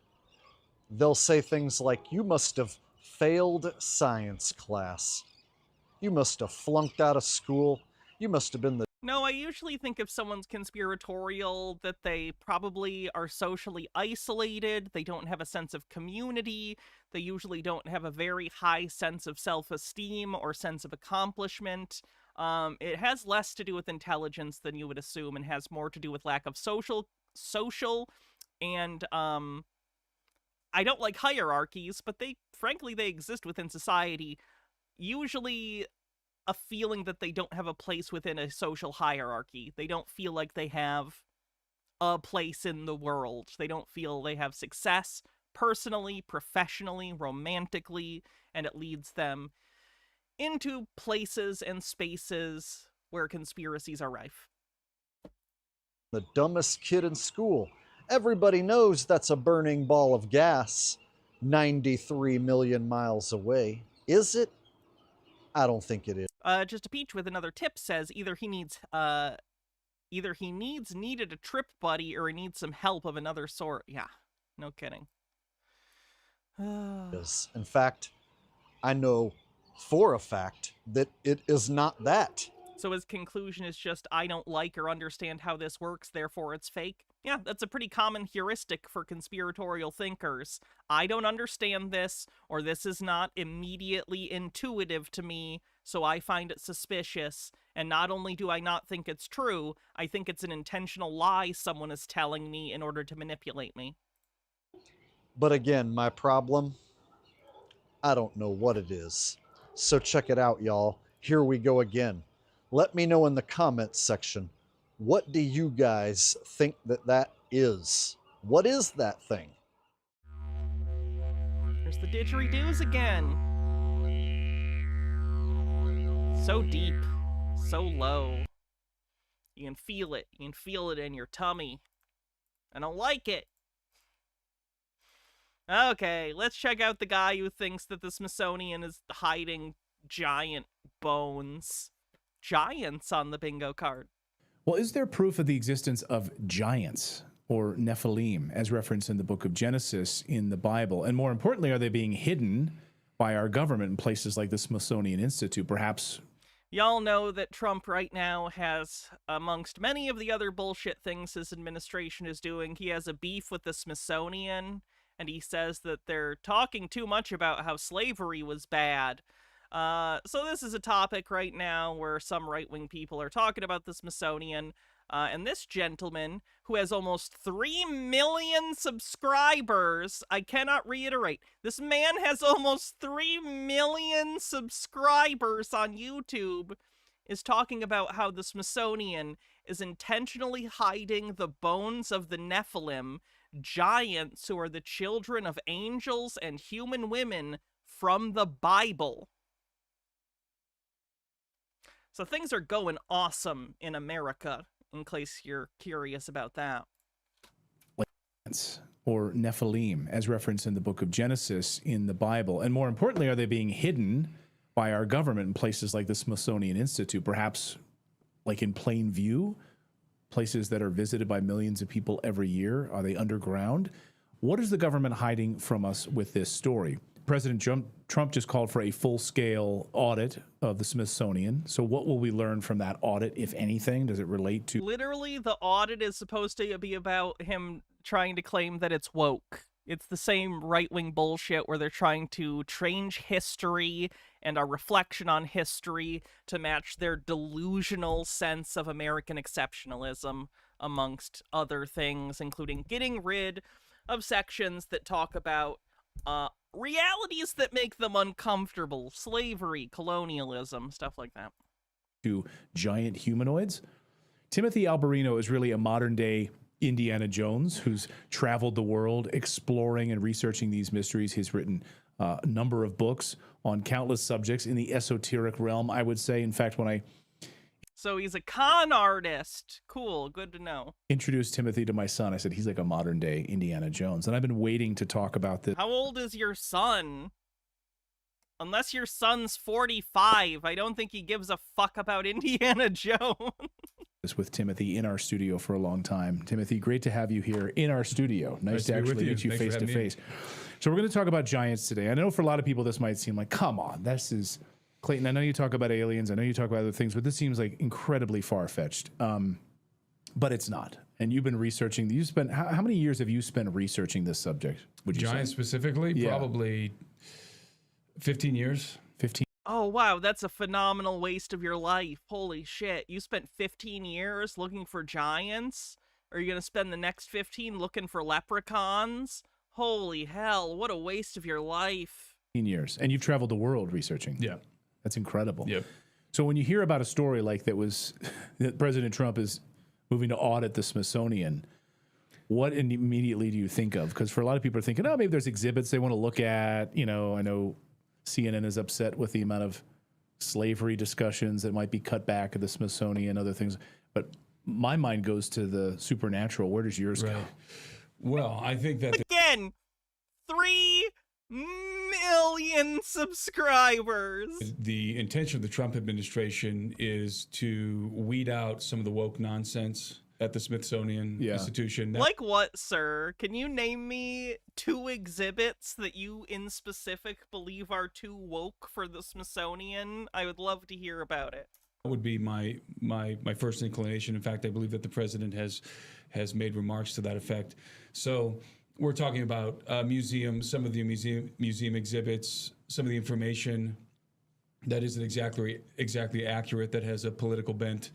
They'll say things like, you must have failed science class. You must have flunked out of school. You must have been the No, I usually think if someone's conspiratorial that they probably are socially isolated, they don't have a sense of community, they usually don't have a very high sense of self-esteem or sense of accomplishment. It has less to do with intelligence than you would assume and has more to do with lack of social, and, I don't like hierarchies, but frankly, they exist within society. Usually a feeling that they don't have a place within a social hierarchy. They don't feel like they have a place in the world. They don't feel they have success personally, professionally, romantically, and it leads them into places and spaces where conspiracies are rife. the dumbest kid in school. Everybody knows that's a burning ball of gas 93 million miles away. Is it? I don't think it is. Just a Peach with another tip says either he needs Either he needed a trip buddy or he needs some help of another sort. Yeah, no kidding. Is. In fact, I know for a fact that it is not that. So his conclusion is just, I don't like or understand how this works, therefore it's fake. Yeah, that's a pretty common heuristic for conspiratorial thinkers. I don't understand this, or this is not immediately intuitive to me, so I find it suspicious. And not only do I not think it's true, I think it's an intentional lie someone is telling me in order to manipulate me. But again, my problem, I don't know what it is. So check it out, y'all. Here we go again. Let me know in the comments section, what do you guys think that is? What is that thing? There's the didgeridoos again. So deep, so low. You can feel it. You can feel it in your tummy. I don't like it. Okay, let's check out the guy who thinks that the Smithsonian is hiding giant bones. Giants on the bingo card. Well, is there proof of the existence of giants or Nephilim, as referenced in the book of Genesis in the Bible? And more importantly, are they being hidden by our government in places like the Smithsonian Institute, perhaps? Y'all know that Trump right now has, amongst many of the other bullshit things his administration is doing, he has a beef with the Smithsonian, and he says that they're talking too much about how slavery was bad. So this is a topic right now where some right-wing people are talking about the Smithsonian, and this gentleman, who has almost 3 million subscribers, I cannot reiterate, this man has almost 3 million subscribers on YouTube, is talking about how the Smithsonian is intentionally hiding the bones of the Nephilim, giants who are the children of angels and human women, from the Bible. So things are going awesome in America, in case you're curious about that. Or Nephilim, as referenced in the book of Genesis in the Bible. And more importantly, are they being hidden by our government in places like the Smithsonian Institute, perhaps like in plain view, places that are visited by millions of people every year? Are they underground? What is the government hiding from us with this story? President Trump just called for a full-scale audit of the Smithsonian. So what will we learn from that audit, if anything? Does it relate to... Literally, the audit is supposed to be about him trying to claim that it's woke. It's the same right-wing bullshit where they're trying to change history and our reflection on history to match their delusional sense of American exceptionalism, amongst other things, including getting rid of sections that talk about realities that make them uncomfortable, slavery, colonialism, stuff like that. To giant humanoids. Timothy Alberino is really a modern-day Indiana Jones who's traveled the world exploring and researching these mysteries. He's written a number of books on countless subjects in the esoteric realm, I would say. In fact, when I So he's a con artist. Cool, good to know. introduced Timothy to my son, I said, he's like a modern-day Indiana Jones. And I've been waiting to talk about this. How old is your son? Unless your son's 45, I don't think he gives a fuck about Indiana Jones. With Timothy in our studio for a long time. Timothy, great to have you here in our studio. Nice to actually meet you face to face. So we're going to talk about giants today. I know for a lot of people this might seem like, come on, this is... Clayton, I know you talk about aliens, I know you talk about other things, but this seems like incredibly far-fetched. But it's not. And you've been researching, you spent, how many years have you spent researching this subject? Would you Giants say? specifically? Yeah. Probably 15 years. 15. Oh, wow, that's a phenomenal waste of your life. Holy shit. You spent 15 years looking for giants? Are you going to spend the next 15 looking for leprechauns? Holy hell, what a waste of your life. 15 years. And you've traveled the world researching. Yeah. That's incredible. Yep. So when you hear about a story like that President Trump is moving to audit the Smithsonian, what immediately do you think of? Because for a lot of people are thinking, oh, maybe there's exhibits they want to look at. You know, I know CNN is upset with the amount of slavery discussions that might be cut back at the Smithsonian, other things. But my mind goes to the supernatural. Where does yours go? Well, I think that... Again, 3 million million subscribers. The intention of the Trump administration is to weed out some of the woke nonsense at the Smithsonian Institution. Like what, sir? Can you name me 2 exhibits that you in specific believe are too woke for the Smithsonian? I would love to hear about it. That would be my first inclination. In fact, I believe that the president has made remarks to that effect. So we're talking about museums, some of the museum exhibits, some of the information that isn't exactly accurate, that has a political bent.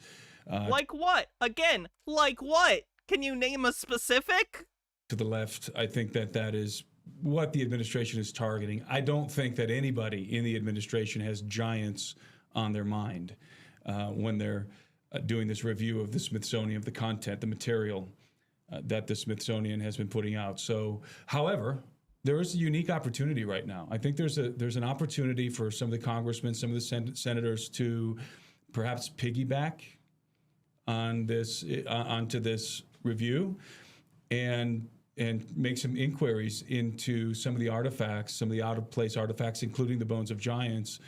Like what? Again, like what? Can you name a specific? To the left, I think that is what the administration is targeting. I don't think that anybody in the administration has giants on their mind when they're doing this review of the Smithsonian, of the content, the material that the Smithsonian has been putting out. So, however, there is a unique opportunity right now. I think there's an opportunity for some of the congressmen, some of the senators to perhaps piggyback on this onto this review and make some inquiries into some of the artifacts, some of the out of place artifacts, including the bones of giants,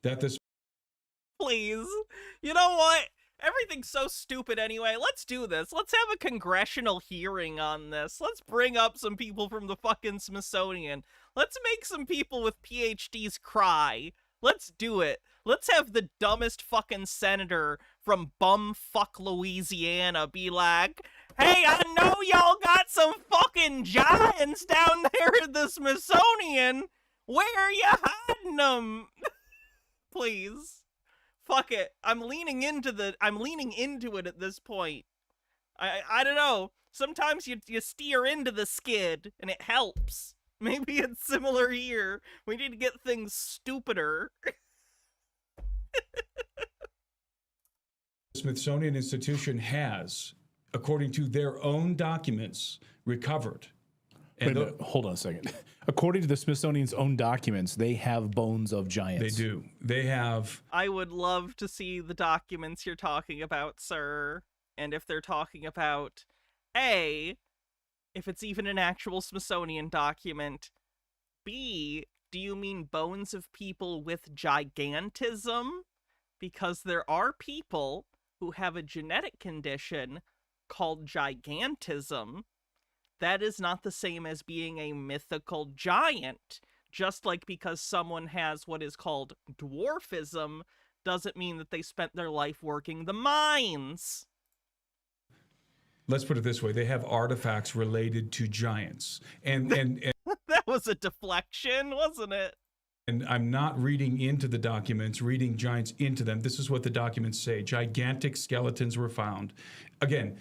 that this. Please, you know what? Everything's so stupid anyway. Let's do this. Let's have a congressional hearing on this. Let's bring up some people from the fucking Smithsonian. Let's make some people with PhDs cry. Let's do it. Let's have the dumbest fucking senator from bumfuck Louisiana be like, hey, I know y'all got some fucking giants down there at the Smithsonian. Where are you hiding them? Please. Fuck it. I'm leaning into it at this point. I don't know. Sometimes you steer into the skid and it helps. Maybe it's similar here. We need to get things stupider. The Smithsonian Institution has, according to their own documents, recovered. And hold on a second. According to the Smithsonian's own documents, they have bones of giants. They do. They have. I would love to see the documents you're talking about, sir. And if they're talking about, A, if it's even an actual Smithsonian document, B, do you mean bones of people with gigantism? Because there are people who have a genetic condition called gigantism. That is not the same as being a mythical giant. Just like because someone has what is called dwarfism doesn't mean that they spent their life working the mines. Let's put it this way. They have artifacts related to giants. And that was a deflection, wasn't it? And I'm not reading into the documents, reading giants into them. This is what the documents say. Gigantic skeletons were found. Again,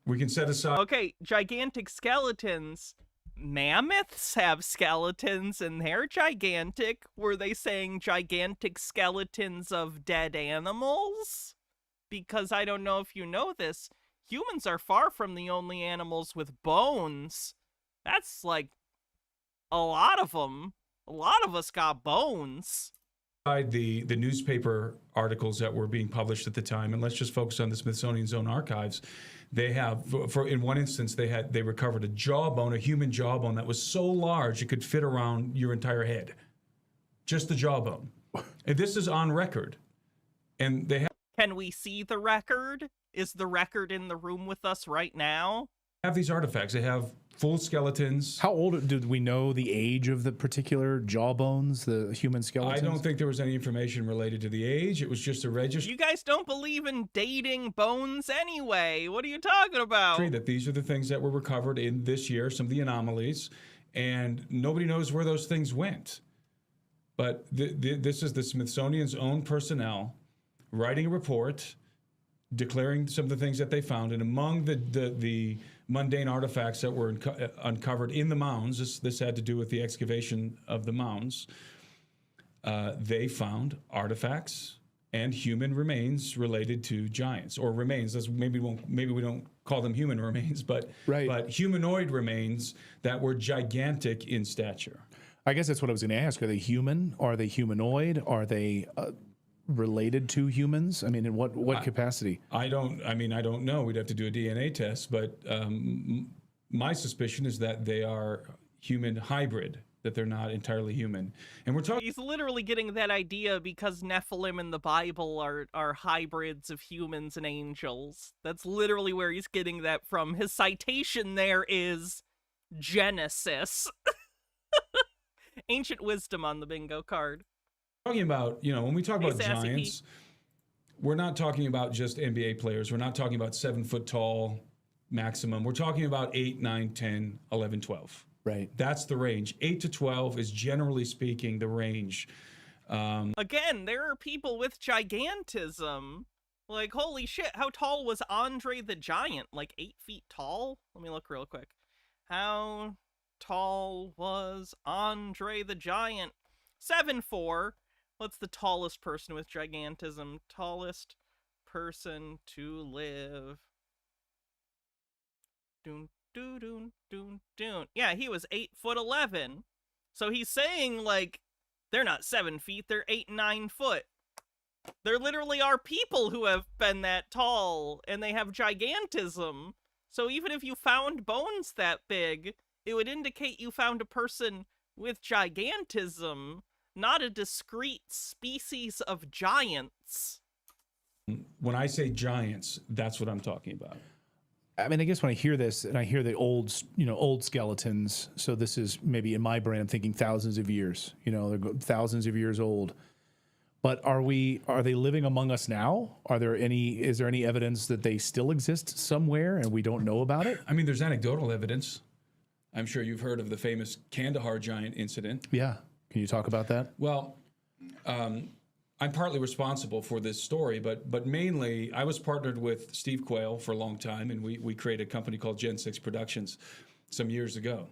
we can set aside. Okay, gigantic skeletons. Mammoths have skeletons and they're gigantic. Were they saying gigantic skeletons of dead animals? Because I don't know if you know this, humans are far from the only animals with bones. That's like a lot of them. A lot of us got bones. The newspaper articles that were being published at the time, and let's just focus on the Smithsonian's own archives. They have, in one instance, they recovered a jawbone, a human jawbone that was so large it could fit around your entire head, just the jawbone. And this is on record. And they have. Can we see the record? Is the record in the room with us right now? Have these artifacts. They have full skeletons. How old did we know the age of the particular jawbones, the human skeletons? I don't think there was any information related to the age. It was just a register. You guys don't believe in dating bones anyway. What are you talking about? That these are the things that were recovered in this year, some of the anomalies, and nobody knows where those things went. But this is the Smithsonian's own personnel writing a report, declaring some of the things that they found, and among the mundane artifacts that were uncovered in the mounds, this had to do with the excavation of the mounds, they found artifacts and human remains related to giants, or remains. Maybe we don't call them human remains, but humanoid remains that were gigantic in stature. I guess that's what I was going to ask. Are they human? Are they humanoid? Are they related to humans? I mean, in what capacity? I don't know. We'd have to do a DNA test, but my suspicion is that they are human hybrid that they're not entirely human. And we're talking. He's literally getting that idea because Nephilim in the Bible are hybrids of humans and angels. That's literally where he's getting that from. His citation there is Genesis. Ancient wisdom on the bingo card. Talking about, when we talk about Sassy giants, Pete. we're not talking about just NBA players. We're not talking about 7 foot tall maximum. We're talking about 8, 9, 10, 11, 12. Right. That's the range. 8 to 12 is generally speaking the range. Again, there are people with gigantism. Like, holy shit, how tall was Andre the Giant? Like 8 feet tall? Let me look real quick. How tall was Andre the Giant? 7'4". What's the tallest person with gigantism? Tallest person to live. Doon, doon, doon, doon, doon. Yeah, he was 8'11". So he's saying, like, they're not 7 feet, they're 8 and 9 foot. There literally are people who have been that tall, and they have gigantism. So even if you found bones that big, it would indicate you found a person with gigantism, not a discrete species of giants. When I say giants, that's what I'm talking about. I mean, I guess when I hear this and I hear the old skeletons, so this is maybe in my brain, I'm thinking thousands of years, they're thousands of years old. But are they living among us now? Is there any evidence that they still exist somewhere and we don't know about it? I mean, there's anecdotal evidence. I'm sure you've heard of the famous Kandahar giant incident. Yeah. Can you talk about that? Well, I'm partly responsible for this story, but mainly I was partnered with Steve Quayle for a long time, and we created a company called Gen 6 Productions some years ago.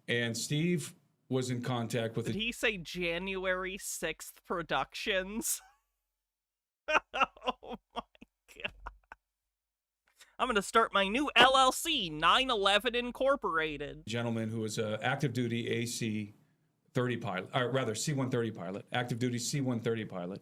And Steve was in contact with... Did he say January 6th Productions? Oh my god. I'm going to start my new LLC, 9/11 Incorporated. Gentleman who was an active duty AC-30 pilot, or rather C-130 pilot, active duty C-130 pilot.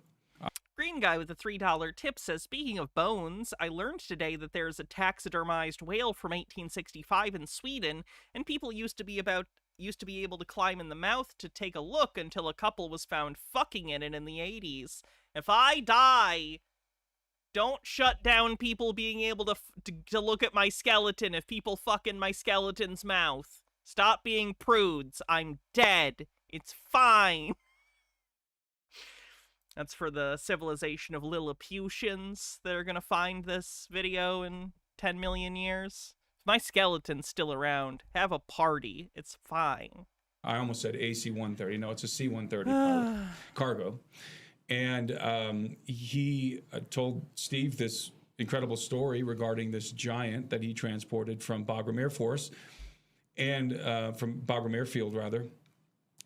Green guy with a $3 tip says, speaking of bones, I learned today that there's a taxidermized whale from 1865 in Sweden, and people used to be able to climb in the mouth to take a look until a couple was found fucking in it in the 80s. If I die, don't shut down people being able to look at my skeleton if people fuck in my skeleton's mouth. Stop being prudes. I'm dead. It's fine. That's for the civilization of Lilliputians that are going to find this video in 10 million years. If my skeleton's still around, have a party. It's fine. I almost said AC-130. No, it's a C-130 pilot, cargo. And he told Steve this incredible story regarding this giant that he transported from Bagram Air Force, and from Bagram Airfield, rather.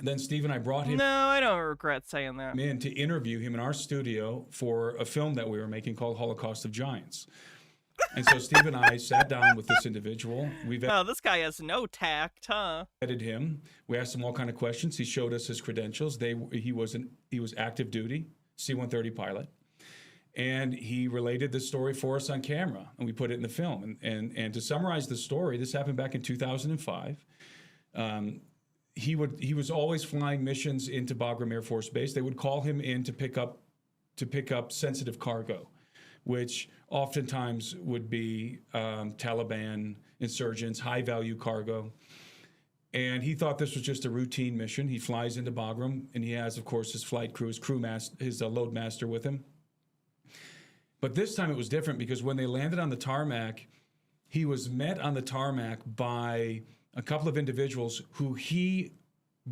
Then Steve and I brought him... No, I don't regret saying that. ...in to interview him in our studio for a film that we were making called Holocaust of Giants. And so Steve and I sat down with this individual. Oh, this guy has no tact, huh? Vetted him. We asked him all kind of questions. He showed us his credentials. He was active duty, C-130 pilot. And he related this story for us on camera, and we put it in the film. And to summarize the story, this happened back in 2005. He was always flying missions into Bagram Air Force Base. They would call him in to pick up sensitive cargo, which oftentimes would be Taliban insurgents, high-value cargo. And he thought this was just a routine mission. He flies into Bagram, and he has, of course, his flight crew, his load master with him. But this time it was different because when they landed on the tarmac, he was met on the tarmac by a couple of individuals who he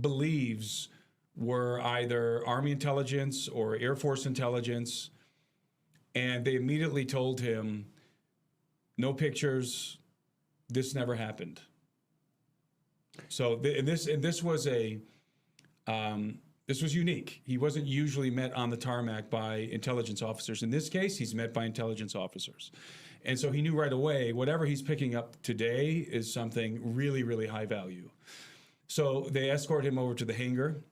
believes were either Army intelligence or Air Force intelligence. And they immediately told him, no pictures, this never happened. So this was unique. He wasn't usually met on the tarmac by intelligence officers. In this case, he's met by intelligence officers. And so he knew right away, whatever he's picking up today is something really, really high value. So they escort him over to the hangar.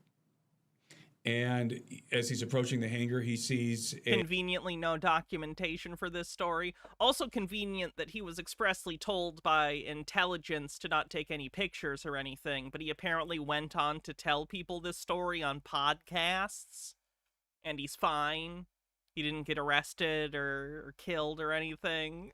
And as he's approaching the hangar, he sees a Conveniently no documentation for this story. Also convenient that he was expressly told by intelligence to not take any pictures or anything, but he apparently went on to tell people this story on podcasts, and he's fine. He didn't get arrested or killed or anything.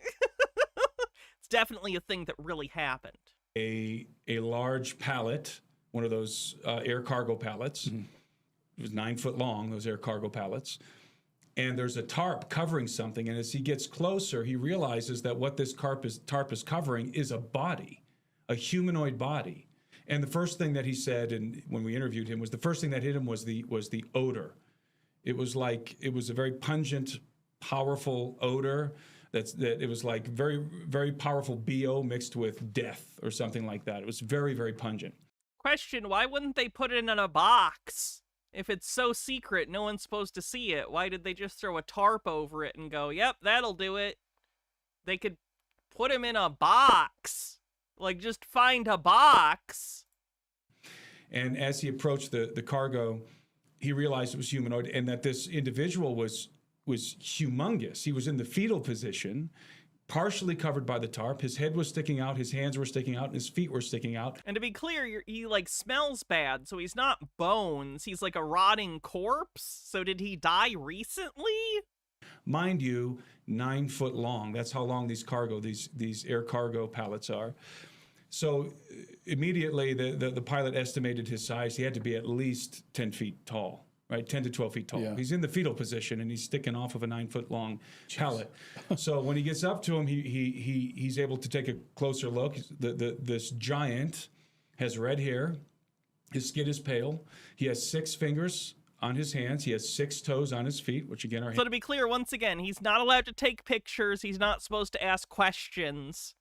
It's definitely a thing that really happened. a large pallet, one of those air cargo pallets. It was 9 foot long, those air cargo pallets. And there's a tarp covering something. And as he gets closer, he realizes that what this tarp is covering is a body, a humanoid body. And the first thing that he said, and when we interviewed him, was the first thing that hit him was the odor. It was a very pungent, powerful odor. That it was like very, very powerful BO mixed with death or something like that. It was very, very pungent. Question, why wouldn't they put it in a box? If it's so secret, no one's supposed to see it. Why did they just throw a tarp over it and go, yep, that'll do it? They could put him in a box. Like, just find a box. And as he approached the cargo, he realized it was humanoid and that this individual was humongous. He was in the fetal position, partially covered by the tarp. His head was sticking out, his hands were sticking out, and his feet were sticking out. And to be clear, he, like, smells bad, so he's not bones. He's like a rotting corpse. So did he die recently? Mind you, 9 foot long. That's how long these air cargo pallets are. So immediately the pilot estimated his size. He had to be at least 10 feet tall. Right, 10 to 12 feet tall. Yeah. He's in the fetal position and he's sticking off of a 9 foot long pallet. So when he gets up to him, he's able to take a closer look. This giant has red hair. His skin is pale. He has 6 fingers on his hands. He has 6 toes on his feet, which again are. So to be clear, once again, he's not allowed to take pictures. He's not supposed to ask questions.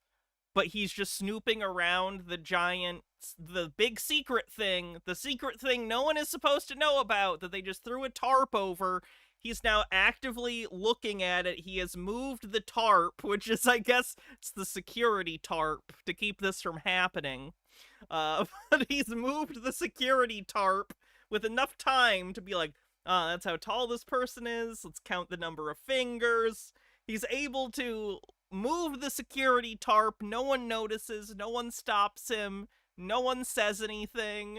But he's just snooping around the big secret thing, the secret thing no one is supposed to know about, that they just threw a tarp over. He's now actively looking at it. He has moved the tarp, which is, I guess, it's the security tarp to keep this from happening. But he's moved the security tarp with enough time to be like, that's how tall this person is. Let's count the number of fingers. He's able to move the security tarp. No one notices. No one stops him. No one says anything.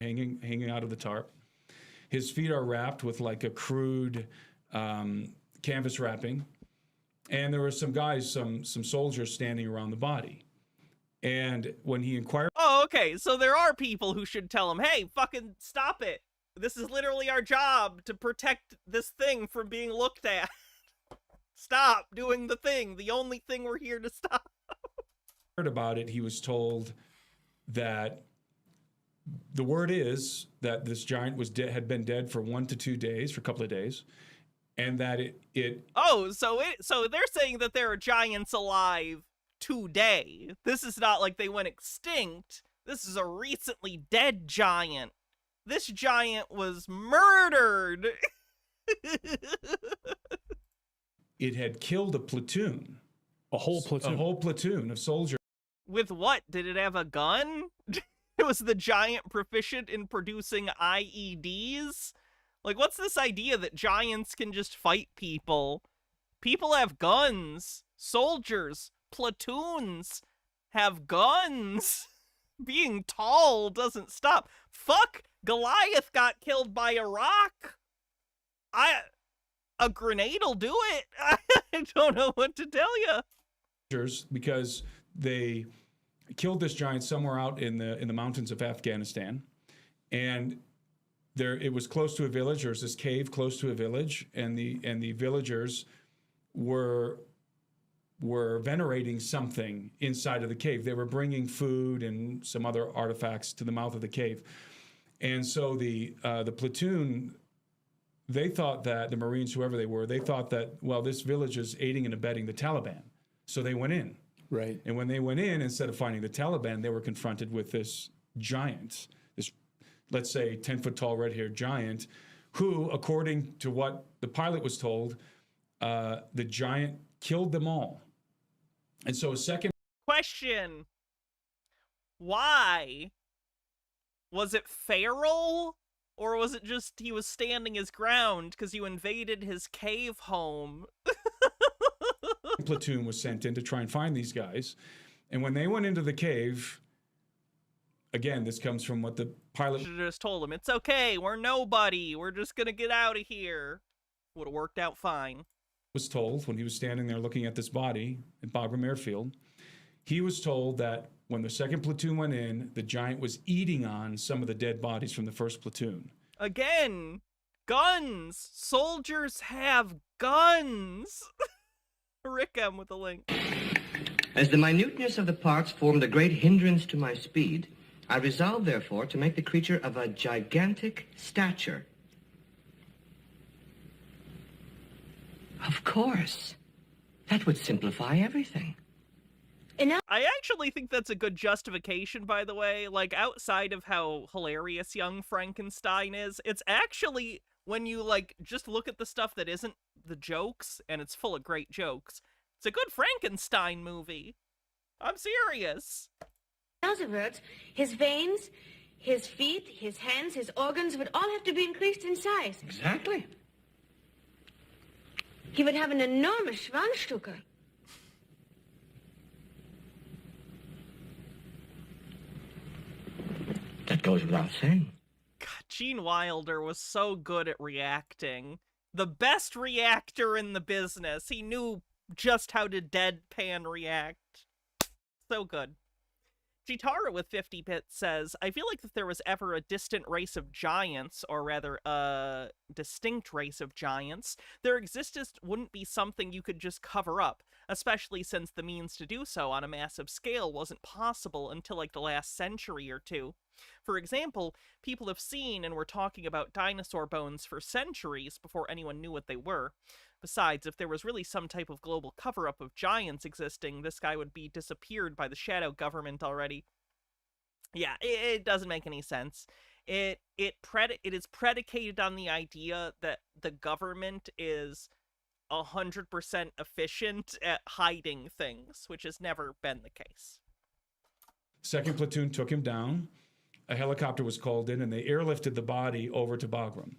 hanging out of the tarp. His feet are wrapped with like a crude canvas wrapping. And there were some guys, some soldiers standing around the body. And when he inquired... Oh, okay. So there are people who should tell him, hey, fucking stop it. This is literally our job, to protect this thing from being looked at. Stop doing the thing. The only thing we're here to stop. About it, he was told that the word is that this giant had been dead for 1 to 2 days, for a couple of days, and that it. Oh, so they're saying that there are giants alive today. This is not like they went extinct. This is a recently dead giant. This giant was murdered. It had killed a platoon. A whole platoon. A whole platoon of soldiers. With what? Did it have a gun? Was the giant proficient in producing IEDs? Like, what's this idea that giants can just fight people? People have guns. Soldiers, platoons have guns. Being tall doesn't stop. Fuck, Goliath got killed by a rock. A grenade'll do it. I don't know what to tell you. Because they killed this giant somewhere out in the mountains of Afghanistan, and it was close to a village. There was this cave close to a village, and the villagers were venerating something inside of the cave. They were bringing food and some other artifacts to the mouth of the cave, and so the platoon. They thought that, the Marines, whoever they were, they thought that, well, this village is aiding and abetting the Taliban. So they went in. Right. And when they went in, instead of finding the Taliban, they were confronted with this giant, this, let's say, 10-foot tall red-haired giant, who, according to what the pilot was told, the giant killed them all. And so a second question, why Was it feral? Or was it just he was standing his ground because you invaded his cave home? Platoon was sent in to try and find these guys. And when they went into the cave, again, this comes from what the pilot Should have just told him, it's okay, we're nobody, we're just gonna get out of here. Would have worked out fine. was told when he was standing there looking at this body at Bagram Airfield. He was told that when the second platoon went in, the giant was eating on some of the dead bodies from the first platoon. Again, guns! Soldiers have guns! Rick M with a link. As the minuteness of the parts formed a great hindrance to my speed, I resolved, therefore, to make the creature of a gigantic stature. Of course. That would simplify everything. I actually think that's a good justification, by the way. Like, outside of how hilarious young Frankenstein is, it's actually, when you, like, just look at the stuff that isn't the jokes, and it's full of great jokes, it's a good Frankenstein movie. I'm serious. In other words, his veins, his feet, his hands, his organs would all have to be increased in size. Exactly. He would have an enormous Schwanzstücke. That goes without saying. God, Gene Wilder was so good at reacting. The best reactor in the business. He knew just how to deadpan react. So good. Jitara with 50 bits says, I feel like if there was ever a distant race of giants, or rather, a distinct race of giants, their existence wouldn't be something you could just cover up, especially since the means to do so on a massive scale wasn't possible until like the last century or two. For example, people have seen and were talking about dinosaur bones for centuries before anyone knew what they were. Besides, if there was really some type of global cover-up of giants existing, this guy would be disappeared by the shadow government already. Yeah, it doesn't make any sense. It is predicated on the idea that the government is 100% efficient at hiding things, which has never been the case. Second platoon took him down. A helicopter was called in, and they airlifted the body over to Bagram.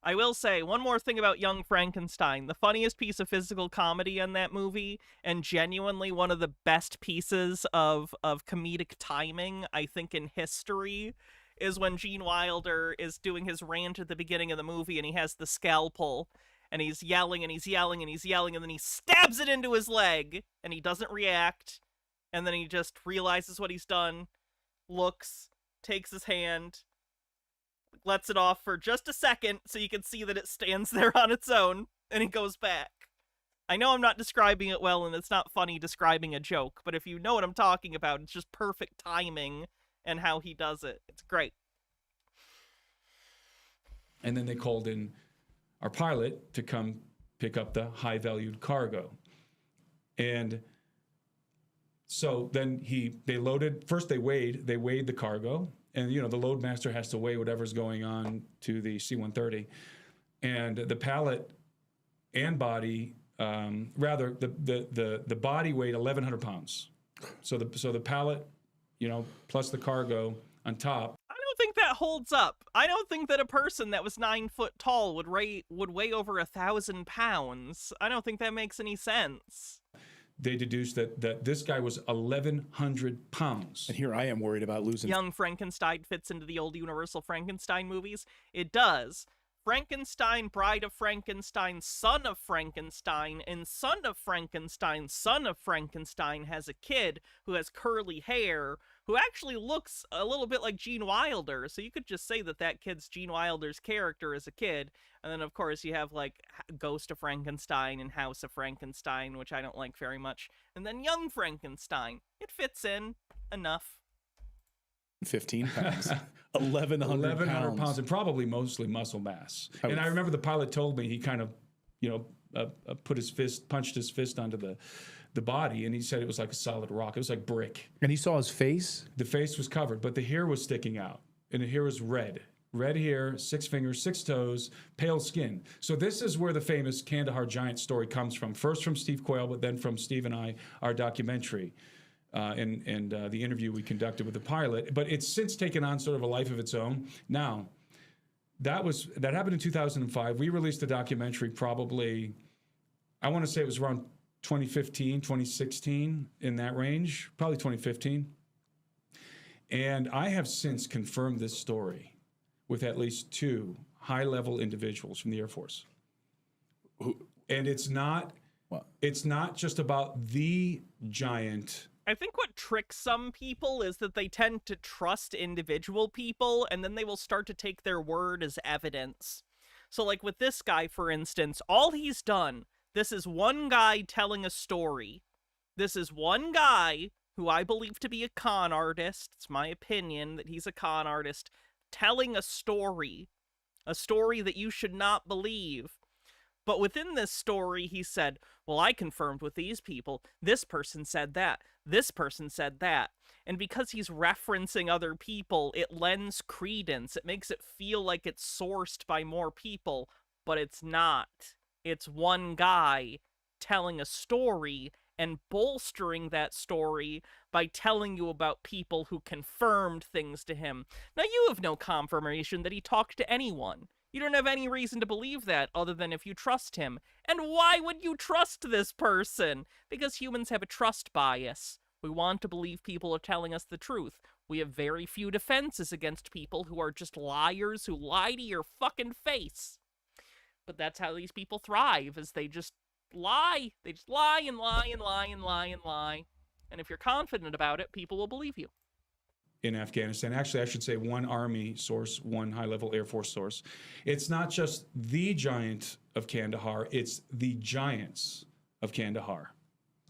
I will say one more thing about Young Frankenstein. The funniest piece of physical comedy in that movie, and genuinely one of the best pieces of comedic timing, I think, in history, is when Gene Wilder is doing his rant at the beginning of the movie, and he has the scalpel, and he's yelling, and he's yelling, and he's yelling, and then he stabs it into his leg, and he doesn't react, and then he just realizes what he's done, looks, takes his hand, lets it off for just a second so you can see that it stands there on its own, and he goes back. I know I'm not describing it well, and it's not funny describing a joke, but if you know what I'm talking about, it's just perfect timing and how he does it. It's great. And then they called in our pilot to come pick up the high-valued cargo. And so then they loaded, first they weighed the cargo, and, you know, the loadmaster has to weigh whatever's going on to the C-130. And the pallet and body, the body weighed 1,100 pounds. So the pallet, you know, plus the cargo on top. I don't think that holds up. I don't think that a person that was 9 foot tall would weigh over 1,000 pounds. I don't think that makes any sense. They deduced that this guy was 1,100 pounds. And here I am worried about losing. Young Frankenstein fits into the old Universal Frankenstein movies. It does. Frankenstein, Bride of Frankenstein, Son of Frankenstein, and Son of Frankenstein, Son of Frankenstein has a kid who has curly hair, who actually looks a little bit like Gene Wilder, so you could just say that kid's Gene Wilder's character as a kid. And then, of course, you have, like, Ghost of Frankenstein and House of Frankenstein, which I don't like very much. And then Young Frankenstein. It fits in enough. 15 pounds. 1,100 pounds, and probably mostly muscle mass. And I remember the pilot told me he kind of, you know, punched his fist onto the body, and he said it was like a solid rock. It was like brick. And he saw his face? The face was covered, but the hair was sticking out, and the hair was red. Red hair, 6 fingers, 6 toes, pale skin. So this is where the famous Kandahar Giant story comes from. First from Steve Coyle, but then from Steve and I, our documentary. and the interview we conducted with the pilot. But it's since taken on sort of a life of its own. Now, that happened in 2005. We released the documentary probably, I want to say it was around 2015, 2016, in that range, probably 2015. And I have since confirmed this story with at least 2 high-level individuals from the Air Force. And it's not just about the giant. I think what tricks some people is that they tend to trust individual people, and then they will start to take their word as evidence. So like with this guy, for instance, all he's done, this is one guy telling a story. This is one guy who I believe to be a con artist. It's my opinion that he's a con artist, telling a story that you should not believe. But within this story, he said, well, I confirmed with these people. This person said that. This person said that. And because he's referencing other people, it lends credence. It makes it feel like it's sourced by more people, but it's not. It's one guy telling a story and bolstering that story by telling you about people who confirmed things to him. Now, you have no confirmation that he talked to anyone. You don't have any reason to believe that other than if you trust him. And why would you trust this person? Because humans have a trust bias. We want to believe people are telling us the truth. We have very few defenses against people who are just liars who lie to your fucking face. But that's how these people thrive, is they just lie. They just lie and lie and lie and lie and lie. And if you're confident about it, people will believe you. In Afghanistan. Actually, I should say one Army source, one high-level Air Force source. It's not just the giant of Kandahar, it's the giants of Kandahar.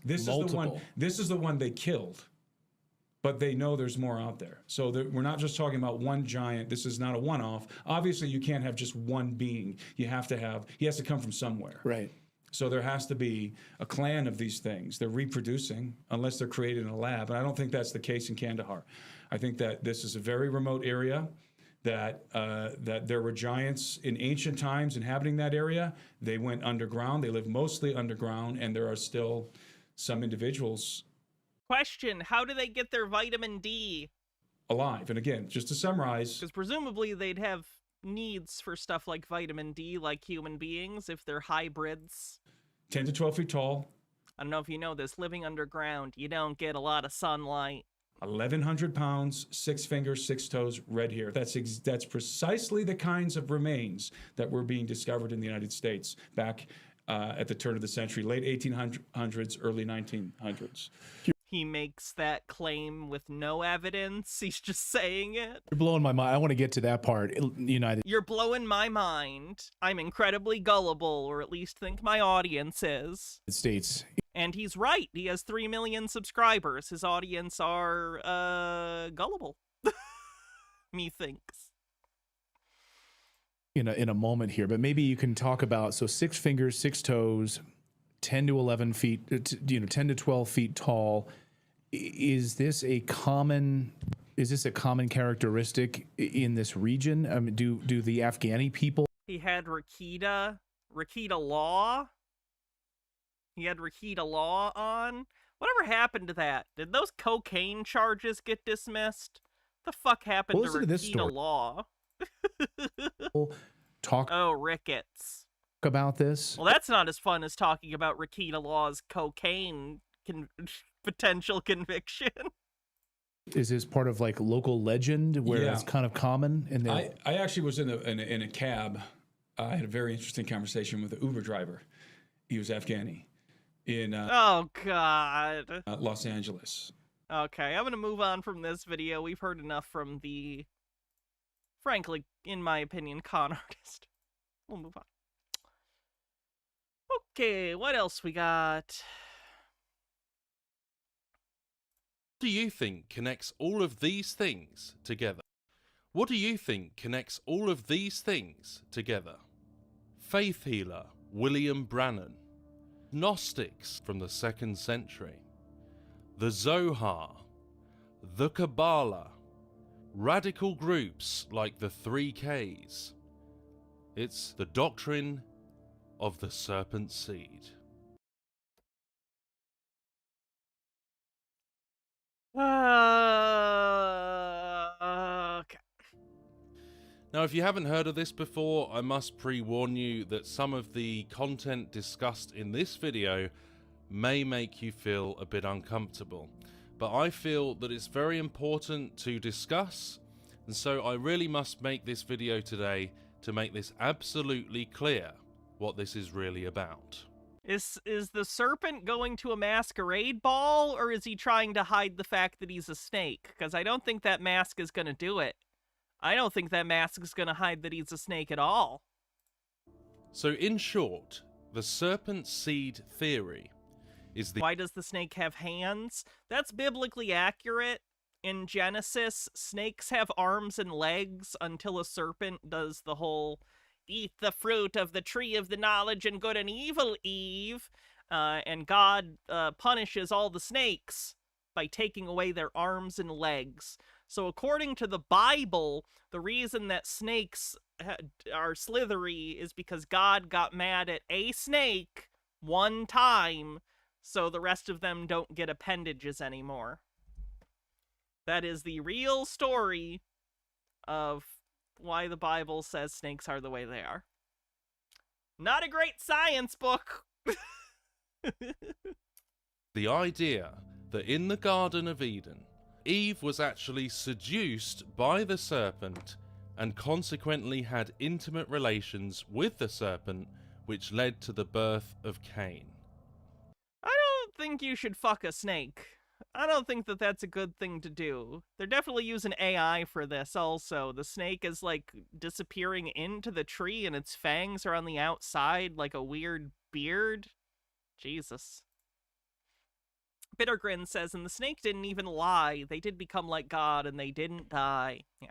This is the one they killed, but they know there's more out there. So we're not just talking about one giant. This is not a one-off. Obviously, you can't have just one being. He has to come from somewhere. Right. So there has to be a clan of these things. They're reproducing unless they're created in a lab. And I don't think that's the case in Kandahar. I think that this is a very remote area, that there were giants in ancient times inhabiting that area. They went underground. They lived mostly underground, and there are still some individuals. Question, how do they get their vitamin D? Alive. And again, just to summarize. Because presumably they'd have needs for stuff like vitamin D like human beings if they're hybrids. 10 to 12 feet tall. I don't know if you know this, living underground, you don't get a lot of sunlight. 1,100 pounds, 6 fingers, 6 toes, red hair. That's precisely the kinds of remains that were being discovered in the United States back at the turn of the century, late 1800s, early 1900s. He makes that claim with no evidence. He's just saying it. You're blowing my mind. I want to get to that part. You're blowing my mind. I'm incredibly gullible, or at least think my audience is. States. And he's right. He has 3 million subscribers. His audience are gullible. Methinks. In a moment here, but maybe you can talk about, so 6 fingers, 6 toes, 10 to 11 feet, 10 to 12 feet tall. Is this a common characteristic in this region? I mean, do the Afghani people? He had Rakita Law. He had Rakita Law on. Whatever happened to that? Did those cocaine charges get dismissed? The fuck happened to Rakita Law? Ricketts. About this? Well, that's not as fun as talking about Rakita Law's cocaine potential conviction. Is this part of like local legend where it's kind of common? I actually was in a cab. I had a very interesting conversation with an Uber driver. He was Afghani in oh God, Los Angeles. Okay, I'm gonna move on from this video. We've heard enough from the, frankly, in my opinion, con artist. We'll move on. Okay, what else we got? What do you think connects all of these things together? What do you think connects all of these things together? Faith healer William Brannan, Gnostics from the 2nd century, the Zohar, the Kabbalah, radical groups like the 3Ks. It's the doctrine of the serpent seed. Okay. Now, if you haven't heard of this before, I must pre-warn you that some of the content discussed in this video may make you feel a bit uncomfortable. But I feel that it's very important to discuss, and so I really must make this video today to make this absolutely clear what this is really about. Is the serpent going to a masquerade ball, or is he trying to hide the fact that he's a snake? Because I don't think that mask is going to do it. I don't think that mask is going to hide that he's a snake at all. So in short, the serpent seed theory is the... Why does the snake have hands? That's biblically accurate. In Genesis, snakes have arms and legs until a serpent does the whole eat the fruit of the tree of the knowledge and good and evil, Eve. And God punishes all the snakes by taking away their arms and legs. So according to the Bible, the reason that snakes are slithery is because God got mad at a snake one time, so the rest of them don't get appendages anymore. That is the real story of why the Bible says snakes are the way they are. Not a great science book! The idea that in the Garden of Eden, Eve was actually seduced by the serpent and consequently had intimate relations with the serpent, which led to the birth of Cain. I don't think you should fuck a snake. I don't think that that's a good thing to do. They're definitely using AI for this also. The snake is like disappearing into the tree and its fangs are on the outside like a weird beard. Jesus. Bittergrin says, and the snake didn't even lie. They did become like God and they didn't die. Yeah.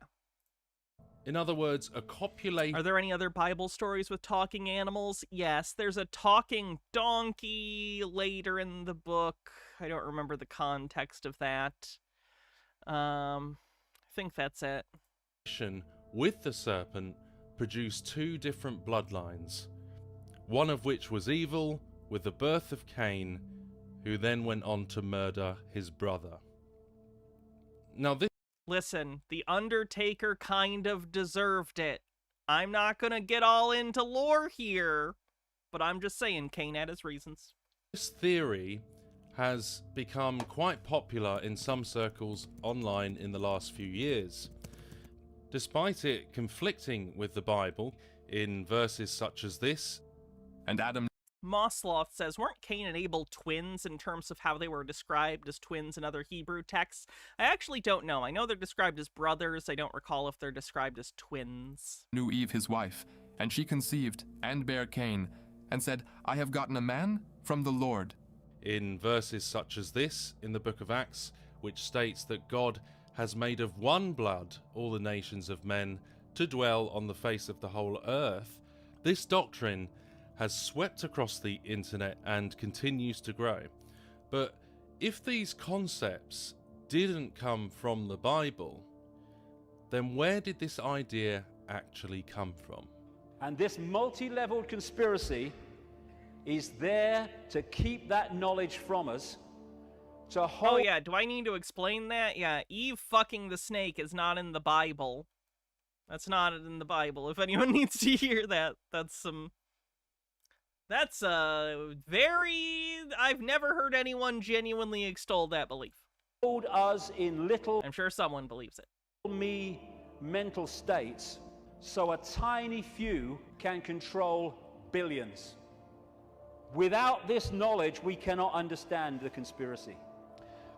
In other words, a copulation... Are there any other Bible stories with talking animals? Yes, there's a talking donkey later in the book. I don't remember the context of that. I think that's it. With the serpent produced two different bloodlines, one of which was evil, with the birth of Cain, who then went on to murder his brother. Now this... Listen, the Undertaker kind of deserved it. I'm not gonna get all into lore here, but I'm just saying Cain had his reasons. This theory has become quite popular in some circles online in the last few years. Despite it conflicting with the Bible in verses such as this, and Adam... Mossloth says, weren't Cain and Abel twins in terms of how they were described as twins in other Hebrew texts? I actually don't know. I know they're described as brothers. I don't recall if they're described as twins. Knew Eve his wife, and she conceived and bare Cain, and said, I have gotten a man from the Lord. In verses such as this in the book of Acts, which states that God has made of one blood all the nations of men to dwell on the face of the whole earth, this doctrine has swept across the internet and continues to grow. But if these concepts didn't come from the Bible, then where did this idea actually come from? And this multi-leveled conspiracy is there to keep that knowledge from us. To hold... Oh yeah, do I need to explain that? Yeah, Eve fucking the snake is not in the Bible. That's not in the Bible. If anyone needs to hear that, that's some... That's very... I've never heard anyone genuinely extol that belief. Hold us in little... I'm sure someone believes it. ...me mental states, so a tiny few can control billions. Without this knowledge, we cannot understand the conspiracy.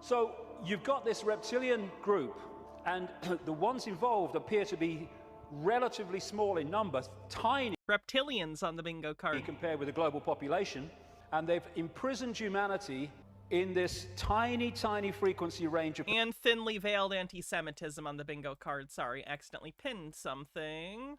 So you've got this reptilian group, and the ones involved appear to be relatively small in number, tiny. Reptilians on the bingo card. Compared with the global population, and they've imprisoned humanity in this tiny, tiny frequency range of... And thinly veiled anti-Semitism on the bingo card. Sorry, accidentally pinned something.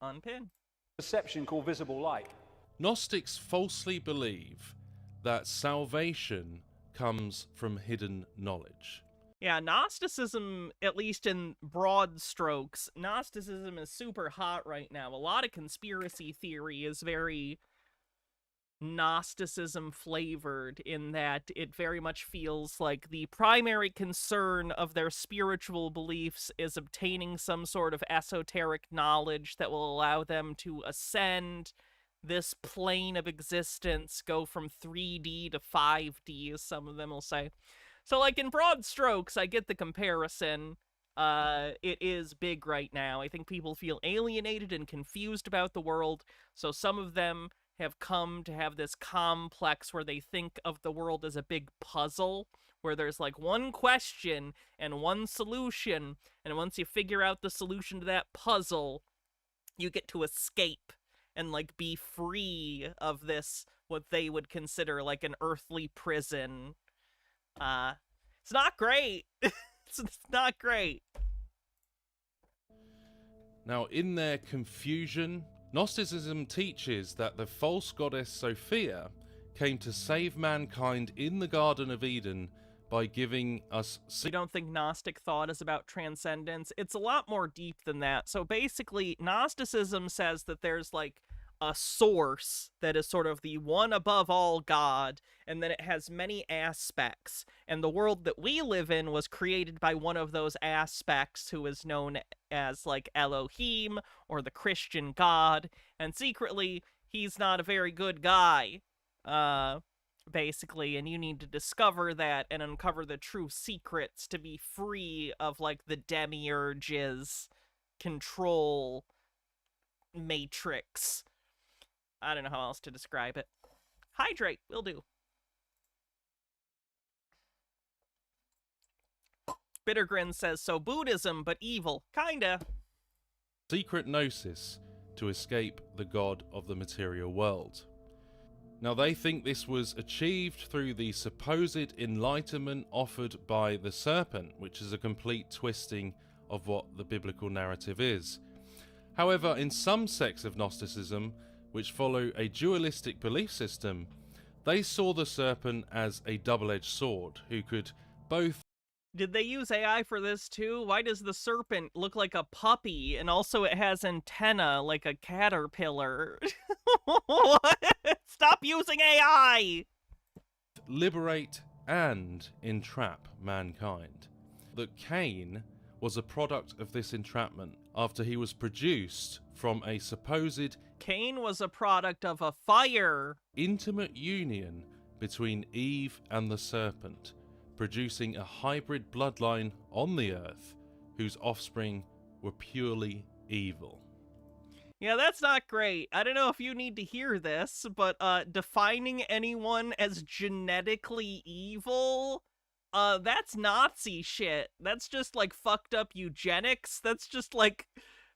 Unpin. Perception called visible light. Gnostics falsely believe that salvation comes from hidden knowledge. Yeah, Gnosticism, at least in broad strokes, Gnosticism is super hot right now. A lot of conspiracy theory is very Gnosticism flavored, in that it very much feels like the primary concern of their spiritual beliefs is obtaining some sort of esoteric knowledge that will allow them to ascend this plane of existence, go from 3D to 5D, as some of them will say. So, like, in broad strokes, I get the comparison. It is big right now. I think people feel alienated and confused about the world, so some of them have come to have this complex where they think of the world as a big puzzle, where there's like one question and one solution, and once you figure out the solution to that puzzle, you get to escape and like be free of this, what they would consider like an earthly prison. It's not great. It's not great. Now, in their confusion, Gnosticism teaches that the false goddess Sophia came to save mankind in the Garden of Eden by giving us... You don't think Gnostic thought is about transcendence? It's a lot more deep than that. So basically, Gnosticism says that there's like a source that is sort of the one above all God, and then it has many aspects. And the world that we live in was created by one of those aspects, who is known as like Elohim, or the Christian God. And secretly, he's not a very good guy, basically, and you need to discover that and uncover the true secrets to be free of like the demiurge's control matrix. I don't know how else to describe it. Hydrate, will do. Bittergrin says, so Buddhism, but evil. Kinda. Secret gnosis to escape the god of the material world. Now, they think this was achieved through the supposed enlightenment offered by the serpent, which is a complete twisting of what the biblical narrative is. However, in some sects of Gnosticism, which follow a dualistic belief system, they saw the serpent as a double-edged sword who could both... Did they use AI for this too? Why does the serpent look like a puppy, and also it has antenna like a caterpillar? What? Stop using AI! liberate and entrap mankind. That Cain was a product of this entrapment after he was produced from a supposed... Cain was a product of a fire! ...intimate union between Eve and the serpent, producing a hybrid bloodline on the earth whose offspring were purely evil. Yeah, that's not great. I don't know if you need to hear this, but defining anyone as genetically evil, that's Nazi shit. That's just like fucked up eugenics. That's just like,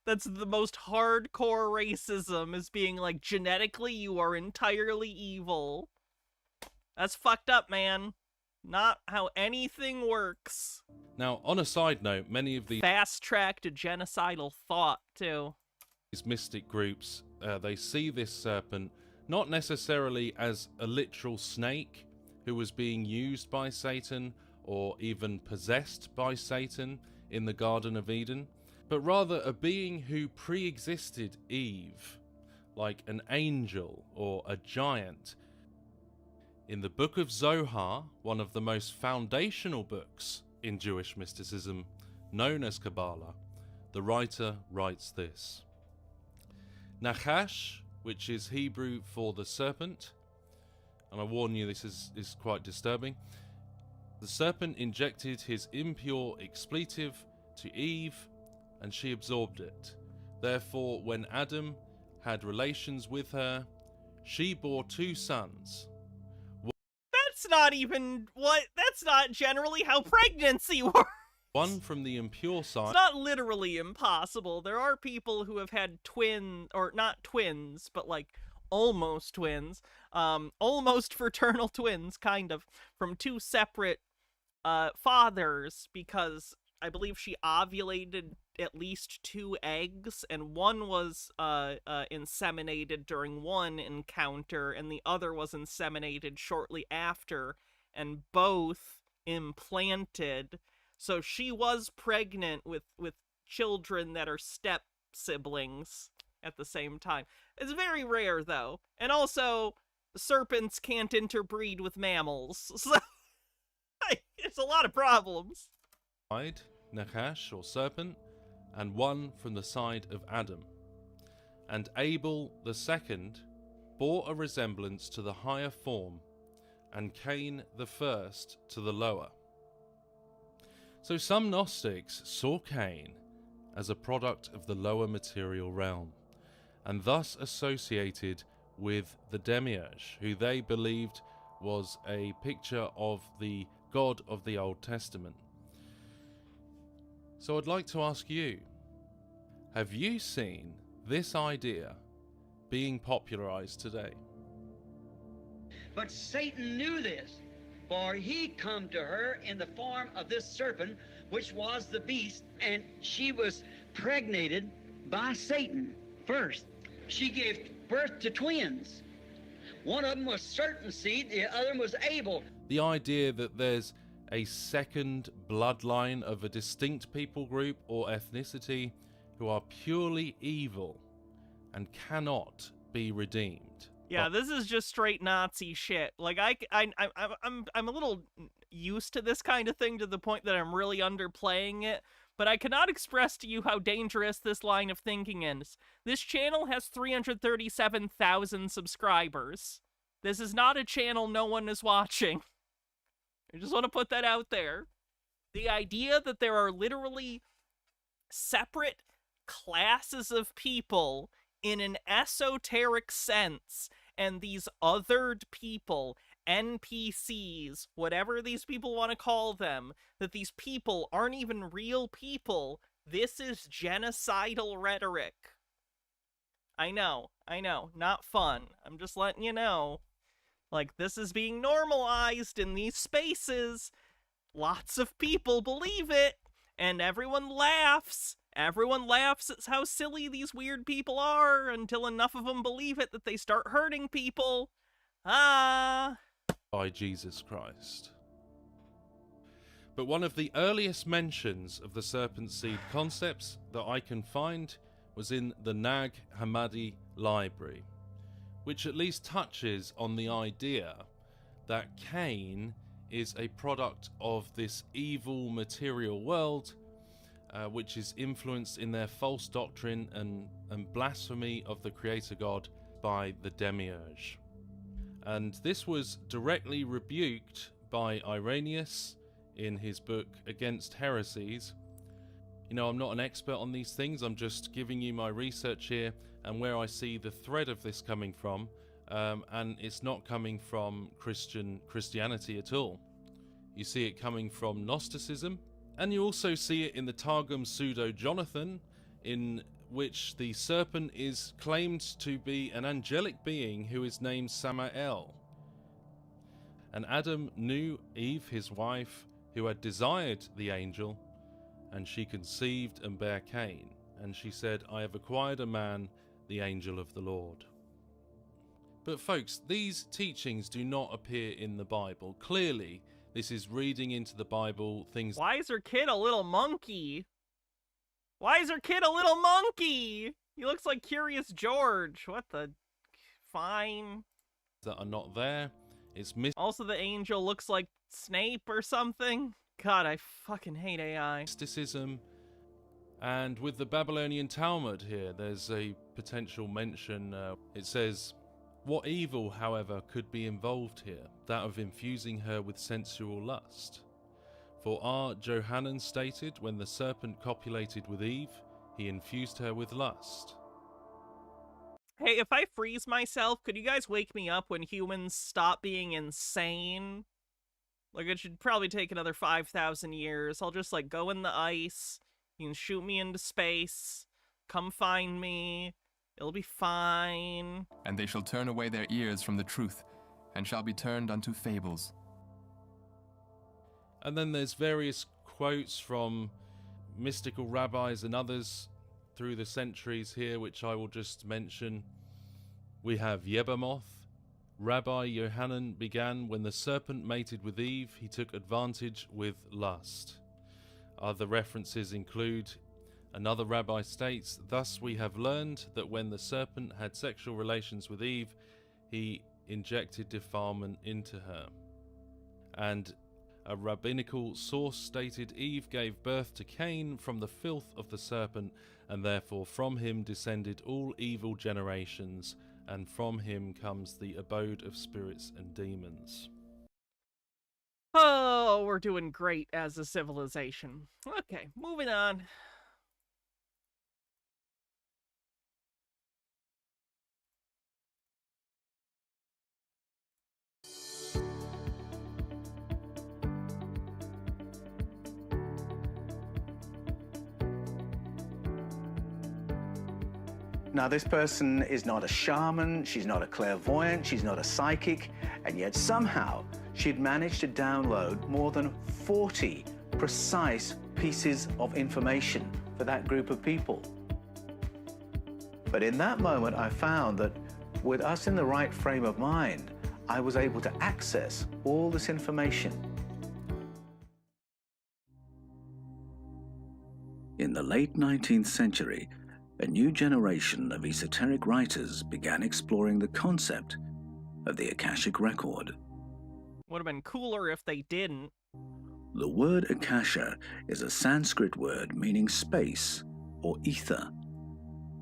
that's the most hardcore racism, is being like, genetically you are entirely evil. That's fucked up, man. Not how anything works. Now, on a side note, many of the fast track to genocidal thought, too. These mystic groups, they see this serpent not necessarily as a literal snake who was being used by Satan or even possessed by Satan in the Garden of Eden, but rather a being who pre-existed Eve, like an angel or a giant. In the Book of Zohar, one of the most foundational books in Jewish mysticism, known as Kabbalah, the writer writes this: Nachash, which is Hebrew for the serpent, and I warn you, this is quite disturbing. The serpent injected his impure expletive to Eve, and she absorbed it. Therefore, when Adam had relations with her, she bore 2 sons. That's not even what. That's not generally how pregnancy works. One from the impure side. It's not literally impossible. There are people who have had twin, or not twins, but like almost twins, almost fraternal twins, kind of, from 2 separate fathers, because I believe she ovulated at least 2 eggs, and one was inseminated during one encounter, and the other was inseminated shortly after, and both implanted. So she was pregnant with children that are step siblings at the same time. It's very rare, though. And also, serpents can't interbreed with mammals. So it's a lot of problems. Nachash, or serpent, and one from the side of Adam. And Abel the second bore a resemblance to the higher form, and Cain the first to the lower. So some Gnostics saw Cain as a product of the lower material realm, and thus associated with the Demiurge, who they believed was a picture of the God of the Old Testament. So I'd like to ask you, have you seen this idea being popularized today? But Satan knew this, for he come to her in the form of this serpent, which was the beast, and she was pregnated by Satan first. She gave birth to twins. One of them was certain seed, the other was Abel. The idea that there's a second bloodline of a distinct people group or ethnicity who are purely evil and cannot be redeemed. Yeah, this is just straight Nazi shit. Like I'm a little used to this kind of thing to the point that I'm really underplaying it, but I cannot express to you how dangerous this line of thinking is. This channel has 337,000 subscribers. This is not a channel no one is watching. I just want to put that out there. The idea that there are literally separate classes of people in an esoteric sense, and these othered people, NPCs, whatever these people want to call them, that these people aren't even real people, this is genocidal rhetoric. I know, not fun. I'm just letting you know. Like, this is being normalized in these spaces. Lots of people believe it, and everyone laughs. Everyone laughs at how silly these weird people are until enough of them believe it that they start hurting people. By Jesus Christ. But one of the earliest mentions of the serpent seed concepts that I can find was in the Nag Hammadi library, which at least touches on the idea that Cain is a product of this evil material world, which is influenced in their false doctrine and blasphemy of the Creator God by the Demiurge. And this was directly rebuked by Irenaeus in his book Against Heresies. You know, I'm not an expert on these things, I'm just giving you my research here and where I see the thread of this coming from, and it's not coming from Christianity at all. You see it coming from Gnosticism, and you also see it in the Targum Pseudo-Jonathan, in which the serpent is claimed to be an angelic being who is named Samael. And Adam knew Eve, his wife, who had desired the angel, and she conceived and bare Cain. And she said, I have acquired a man, the angel of the Lord. But folks, these teachings do not appear in the Bible. Clearly, this is reading into the Bible things. Why is her kid a little monkey? Why is her kid a little monkey? He looks like Curious George. What the? Fine. That are not there. It's also, the angel looks like Snape or something. God, I fucking hate AI. Mysticism. And with the Babylonian Talmud here, there's a potential mention. It says, what evil, however, could be involved here? That of infusing her with sensual lust. For R. Johanan stated, when the serpent copulated with Eve, he infused her with lust. Hey, if I freeze myself, could you guys wake me up when humans stop being insane? Like, it should probably take another 5,000 years. I'll just, like, go in the ice. You can shoot me into space. Come find me. It'll be fine. And they shall turn away their ears from the truth, and shall be turned unto fables. And then there's various quotes from mystical rabbis and others through the centuries here, which I will just mention. We have Yebamoth. Rabbi Yohanan began, when the serpent mated with Eve, he took advantage with lust. Other references include, another rabbi states, thus we have learned that when the serpent had sexual relations with Eve, he injected defilement into her. And a rabbinical source stated Eve gave birth to Cain from the filth of the serpent, and therefore from him descended all evil generations, and from him comes the abode of spirits and demons. Oh, we're doing great as a civilization. Okay, moving on. Now, this person is not a shaman, she's not a clairvoyant, she's not a psychic, and yet somehow she'd managed to download more than 40 precise pieces of information for that group of people. But in that moment, I found that with us in the right frame of mind, I was able to access all this information. In the late 19th century, a new generation of esoteric writers began exploring the concept of the Akashic Record. Would have been cooler if they didn't. The word Akasha is a Sanskrit word meaning space or ether.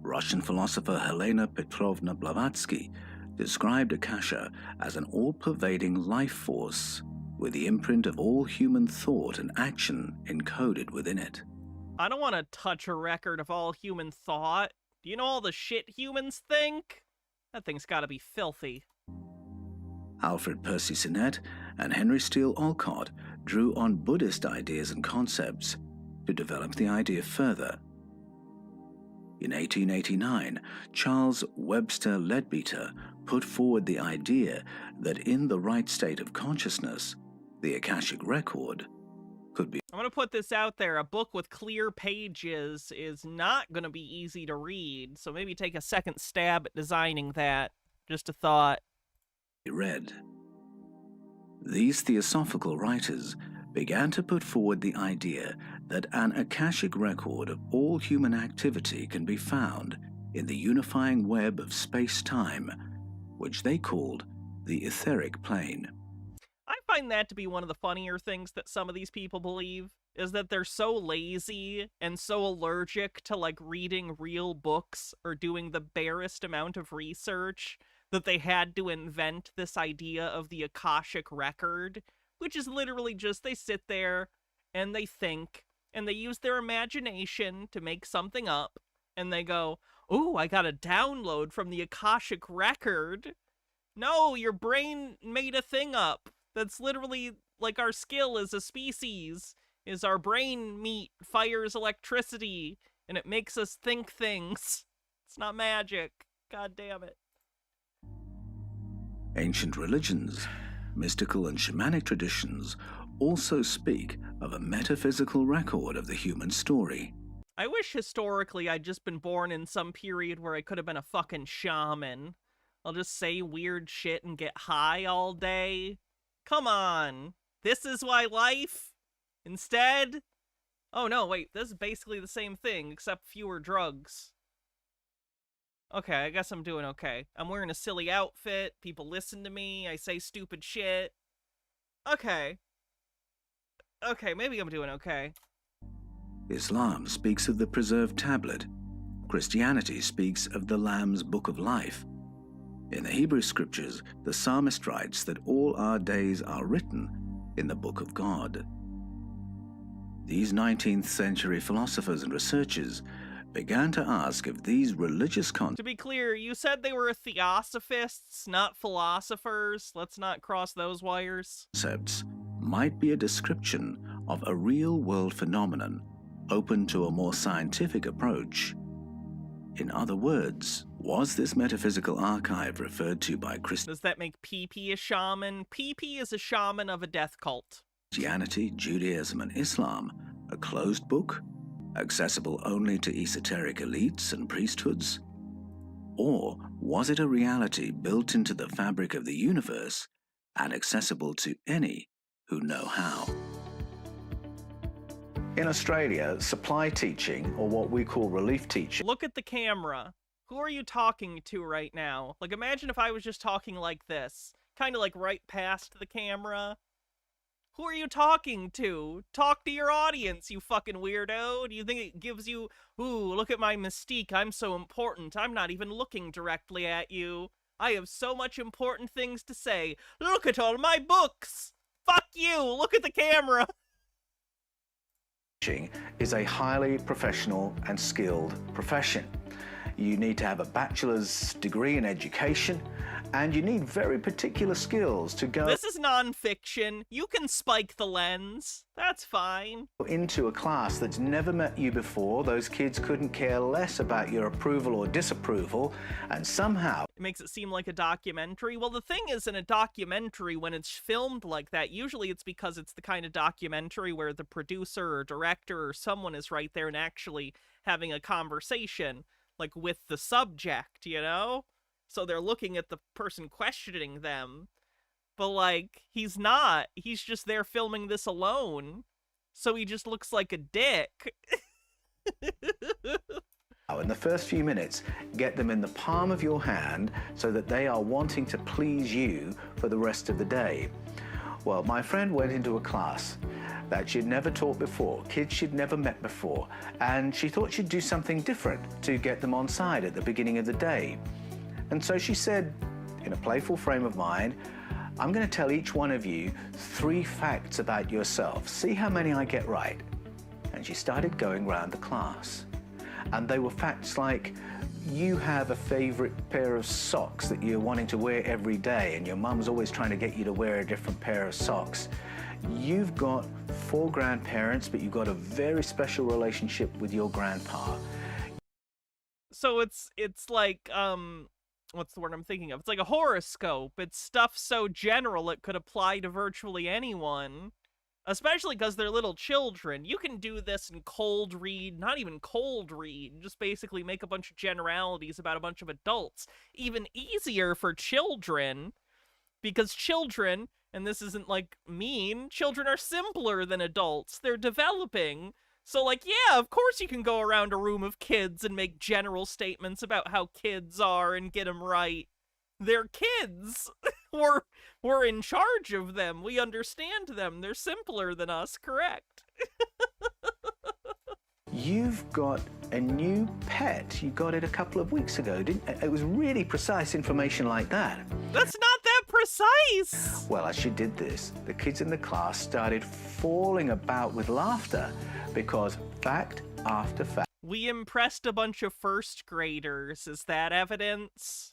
Russian philosopher Helena Petrovna Blavatsky described Akasha as an all-pervading life force with the imprint of all human thought and action encoded within it. I don't want to touch a record of all human thought. Do you know all the shit humans think? That thing's gotta be filthy. Alfred Percy Sinnett and Henry Steele Olcott drew on Buddhist ideas and concepts to develop the idea further. In 1889, Charles Webster Leadbeater put forward the idea that in the right state of consciousness, the Akashic Record could be. I'm gonna put this out there. A book with clear pages is not gonna be easy to read, so maybe take a second stab at designing that. Just a thought. Read. These theosophical writers began to put forward the idea that an Akashic record of all human activity can be found in the unifying web of space-time, which they called the etheric plane. I find that to be one of the funnier things that some of these people believe, is that they're so lazy and so allergic to, like, reading real books or doing the barest amount of research that they had to invent this idea of the Akashic record, which is literally just they sit there and they think and they use their imagination to make something up and they go, "Ooh, I got a download from the Akashic record." No, your brain made a thing up. That's literally like our skill as a species, is our brain meat fires electricity and it makes us think things. It's not magic. God damn it. Ancient religions, mystical and shamanic traditions also speak of a metaphysical record of the human story. I wish historically I'd just been born in some period where I could have been a fucking shaman. I'll just say weird shit and get high all day. Come on. This is why life? Instead? Oh no, wait, this is basically the same thing, except fewer drugs. Okay, I guess I'm doing okay. I'm wearing a silly outfit, people listen to me, I say stupid shit. Okay. Okay, maybe I'm doing okay. Islam speaks of the preserved tablet. Christianity speaks of the Lamb's Book of Life. In the Hebrew Scriptures, the psalmist writes that all our days are written in the Book of God. These 19th century philosophers and researchers began to ask if these religious To be clear, you said they were theosophists, not philosophers. Let's not cross those wires. concepts might be a description of a real-world phenomenon open to a more scientific approach. In other words, was this metaphysical archive referred to by Does that make PP a shaman? PP is a shaman of a death cult. Christianity, Judaism, and Islam a closed book, accessible only to esoteric elites and priesthoods? Or was it a reality built into the fabric of the universe and accessible to any who know how? In Australia, supply teaching, or what we call relief teaching, Look at the camera. Who are you talking to right now? Like, imagine if I was just talking like this. Kind of like right past the camera. Who are you talking to? Talk to your audience, you fucking weirdo. Do you think it gives you, ooh, look at my mystique, I'm so important, I'm not even looking directly at you. I have so much important things to say. Look at all my books! Fuck you! Look at the camera! Teaching is a highly professional and skilled profession. You need to have a bachelor's degree in education, and you need very particular skills to go This is nonfiction. You can spike the lens. That's fine. into a class that's never met you before. Those kids couldn't care less about your approval or disapproval, and somehow It makes it seem like a documentary. Well, the thing is, in a documentary, when it's filmed like that, usually it's because it's the kind of documentary where the producer or director or someone is right there and actually having a conversation, like, with the subject, you know? So they're looking at the person questioning them. But, like, he's not. He's just there filming this alone. So he just looks like a dick. in the first few minutes, get them in the palm of your hand so that they are wanting to please you for the rest of the day. Well, my friend went into a class that she'd never taught before, kids she'd never met before, and she thought she'd do something different to get them on side at the beginning of the day. And so she said, in a playful frame of mind, I'm going to tell each one of you 3 facts about yourself. See how many I get right. And she started going round the class. And they were facts like, you have a favorite pair of socks that you're wanting to wear every day, and your mum's always trying to get you to wear a different pair of socks. You've got 4 grandparents, but you've got a very special relationship with your grandpa. So it's like, what's the word I'm thinking of? It's like a horoscope. It's stuff so general it could apply to virtually anyone. Especially because they're little children. You can do this in cold read, not even cold read, just basically make a bunch of generalities about a bunch of adults. Even easier for children, because children, and this isn't like mean, children are simpler than adults. They're developing. So, like, yeah, of course you can go around a room of kids and make general statements about how kids are and get them right. They're kids. We're in charge of them. We understand them. They're simpler than us, correct? You've got a new pet. You got it a couple of weeks ago, didn't it? It was really precise information like that. That's not that precise! Well, as she did this, the kids in the class started falling about with laughter because fact after fact. We impressed a bunch of first graders. Is that evidence?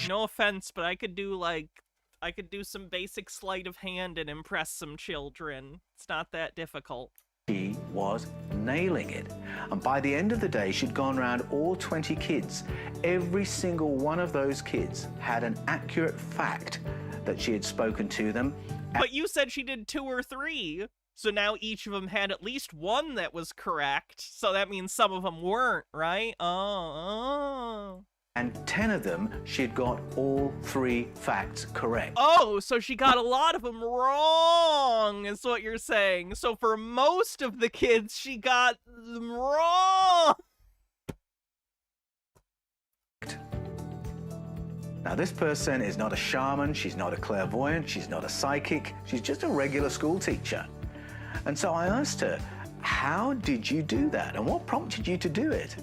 No offense, but I could do some basic sleight of hand and impress some children. It's not that difficult. She was nailing it. And by the end of the day, she'd gone around all 20 kids. Every single one of those kids had an accurate fact that she had spoken to them. But you said she did 2 or 3. So now each of them had at least one that was correct. So that means some of them weren't, right? Oh. And 10 of them, she'd got all 3 facts correct. Oh, so she got a lot of them wrong, is what you're saying. So for most of the kids, she got them wrong. Now, this person is not a shaman, she's not a clairvoyant, she's not a psychic, she's just a regular school teacher. And so I asked her, how did you do that? And what prompted you to do it?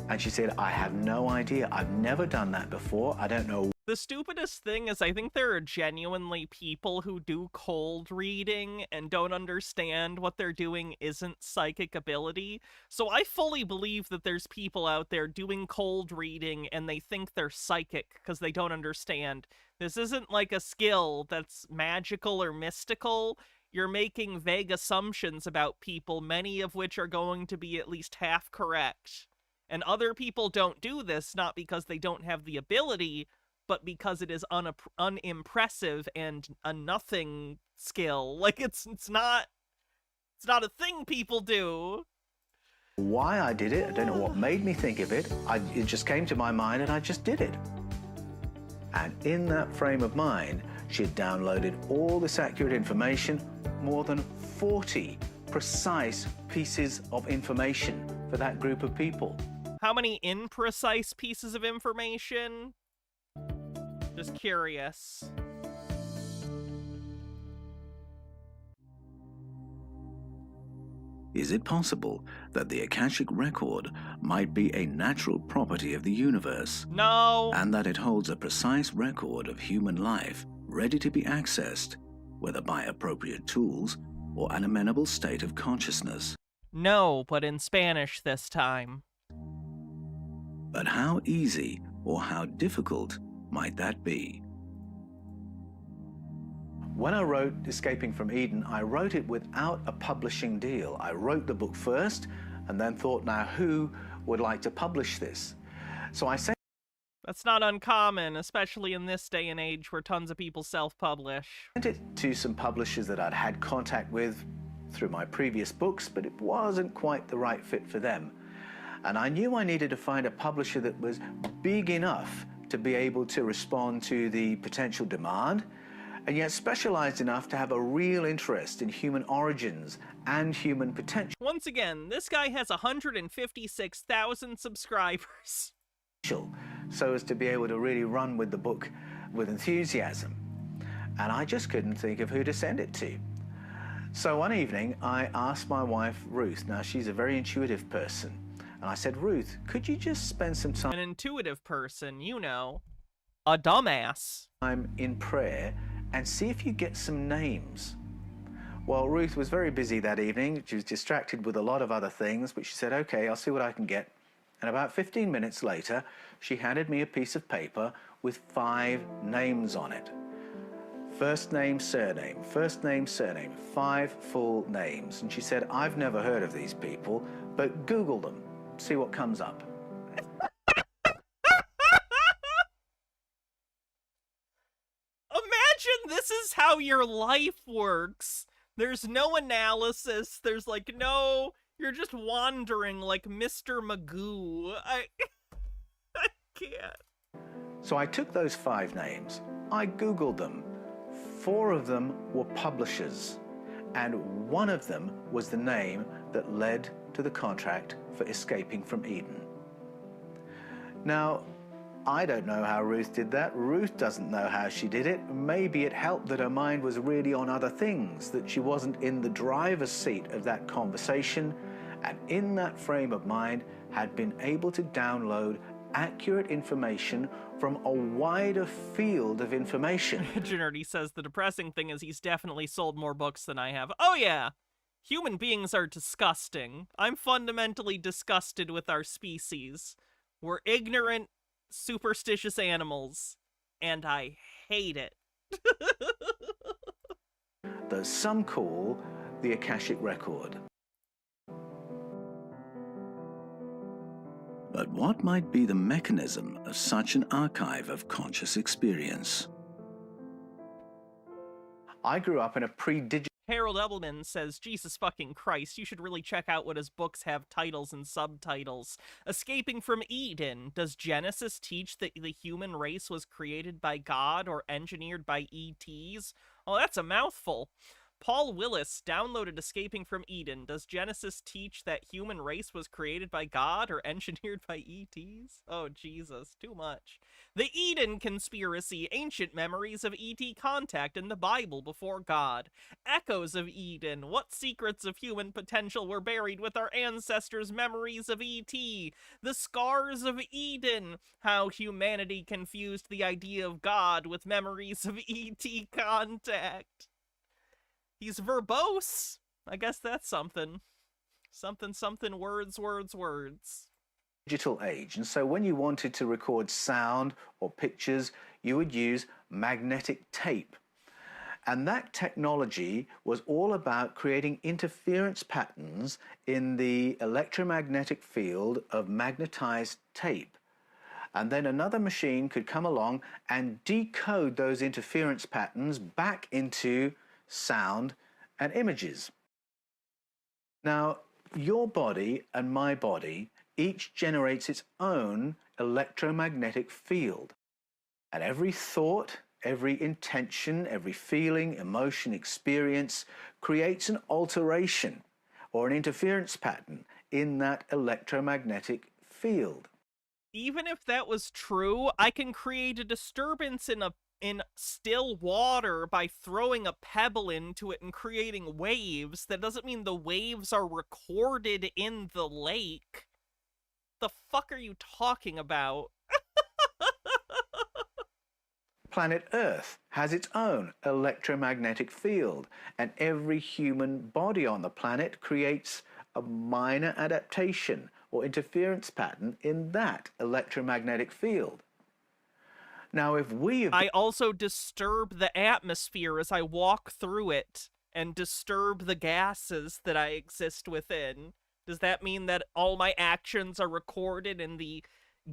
And she said, I have no idea. I've never done that before. I don't know. The stupidest thing is I think there are genuinely people who do cold reading and don't understand what they're doing isn't psychic ability. So I fully believe that there's people out there doing cold reading and they think they're psychic because they don't understand. This isn't like a skill that's magical or mystical. You're making vague assumptions about people, many of which are going to be at least half correct. And other people don't do this, not because they don't have the ability, but because it is unimpressive and a nothing skill. Like, it's not a thing people do. Why I did it, I don't know what made me think of it. It just came to my mind and I just did it. And in that frame of mind, she had downloaded all this accurate information, more than 40 precise pieces of information for that group of people. How many imprecise pieces of information? Just curious. Is it possible that the Akashic record might be a natural property of the universe? No. And that it holds a precise record of human life ready to be accessed, whether by appropriate tools or an amenable state of consciousness? No, but in Spanish this time. But how easy or how difficult might that be? When I wrote Escaping from Eden, I wrote it without a publishing deal. I wrote the book first and then thought, now who would like to publish this? So I sent That's not uncommon, especially in this day and age where tons of people self-publish. it to some publishers that I'd had contact with through my previous books, but it wasn't quite the right fit for them. And I knew I needed to find a publisher that was big enough to be able to respond to the potential demand, and yet specialized enough to have a real interest in human origins and human potential. Once again, this guy has 156,000 subscribers. So as to be able to really run with the book with enthusiasm. And I just couldn't think of who to send it to. So one evening, I asked my wife, Ruth. Now, she's a very intuitive person. And I said, Ruth, could you just spend some time... An intuitive person, you know. A dumbass. ...time in prayer and see if you get some names. Well, Ruth was very busy that evening. She was distracted with a lot of other things, but she said, okay, I'll see what I can get. And about 15 minutes later, she handed me a piece of paper with 5 names on it. First name, surname, 5 full names. And she said, I've never heard of these people, but Google them, see what comes up. Imagine this is how your life works. There's no analysis. There's like no... You're just wandering like Mr. Magoo. I can't. So I took those 5 names. I Googled them. 4 of them were publishers. And one of them was the name that led to the contract for Escaping from Eden. Now, I don't know how Ruth did that. Ruth doesn't know how she did it. Maybe it helped that her mind was really on other things, that she wasn't in the driver's seat of that conversation, and in that frame of mind had been able to download accurate information from a wider field of information. Ginerty says the depressing thing is he's definitely sold more books than I have. Oh yeah! Human beings are disgusting. I'm fundamentally disgusted with our species. We're ignorant, superstitious animals, and I hate it. That some call the Akashic Record. But what might be the mechanism of such an archive of conscious experience? I grew up in a pre-digital... Harold Edelman says, Jesus fucking Christ, you should really check out what his books have titles and subtitles. Escaping from Eden. Does Genesis teach that the human race was created by God or engineered by ETs? Oh, that's a mouthful. Paul Willis downloaded Escaping from Eden. Does Genesis teach that human race was created by God or engineered by ETs? Oh, Jesus, too much. The Eden Conspiracy, ancient memories of ET contact in the Bible before God. Echoes of Eden, what secrets of human potential were buried with our ancestors' memories of ET? The Scars of Eden, how humanity confused the idea of God with memories of ET contact. He's verbose. I guess that's something. Something, words. Digital age. And so when you wanted to record sound or pictures, you would use magnetic tape. And that technology was all about creating interference patterns in the electromagnetic field of magnetized tape. And then another machine could come along and decode those interference patterns back into sound and images. Now, your body and my body each generates its own electromagnetic field. And every thought, every intention, every feeling, emotion, experience creates an alteration or an interference pattern in that electromagnetic field. Even if that was true, I can create a disturbance in still water by throwing a pebble into it and creating waves. That doesn't mean the waves are recorded in the lake. The fuck are you talking about? Planet Earth has its own electromagnetic field, and every human body on the planet creates a minor adaptation or interference pattern in that electromagnetic field. Now, if I also disturb the atmosphere as I walk through it and disturb the gases that I exist within. Does that mean that all my actions are recorded in the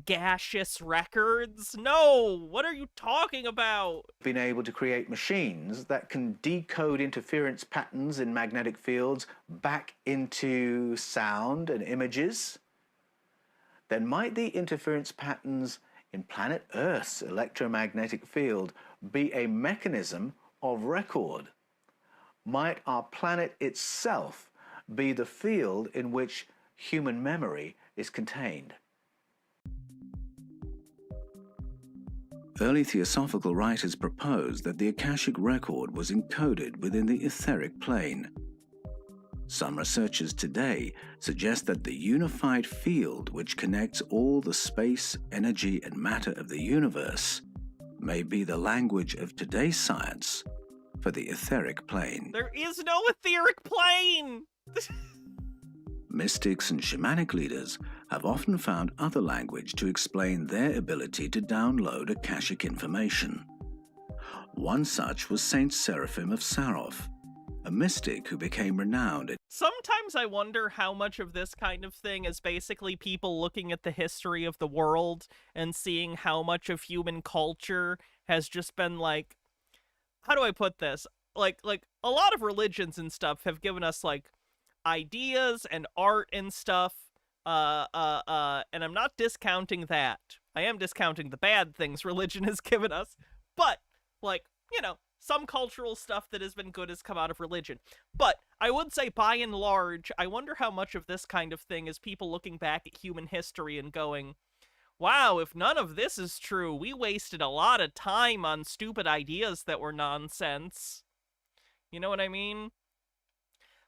gaseous records? No! What are you talking about? Been able to create machines that can decode interference patterns in magnetic fields back into sound and images, then might the interference patterns in planet Earth's electromagnetic field be a mechanism of record? Might our planet itself be the field in which human memory is contained? Early theosophical writers proposed that the Akashic record was encoded within the etheric plane. Some researchers today suggest that the unified field which connects all the space, energy, and matter of the universe may be the language of today's science for the etheric plane. There is no etheric plane! Mystics and shamanic leaders have often found other language to explain their ability to download Akashic information. One such was Saint Seraphim of Sarof, a mystic who became renowned. Sometimes I wonder how much of this kind of thing is basically people looking at the history of the world and seeing how much of human culture has just been like, how do I put this? Like a lot of religions and stuff have given us like ideas and art and stuff, and I'm not discounting that. I am discounting the bad things religion has given us, but, like, you know, some cultural stuff that has been good has come out of religion. But I would say, by and large, I wonder how much of this kind of thing is people looking back at human history and going, wow, if none of this is true, we wasted a lot of time on stupid ideas that were nonsense. You know what I mean?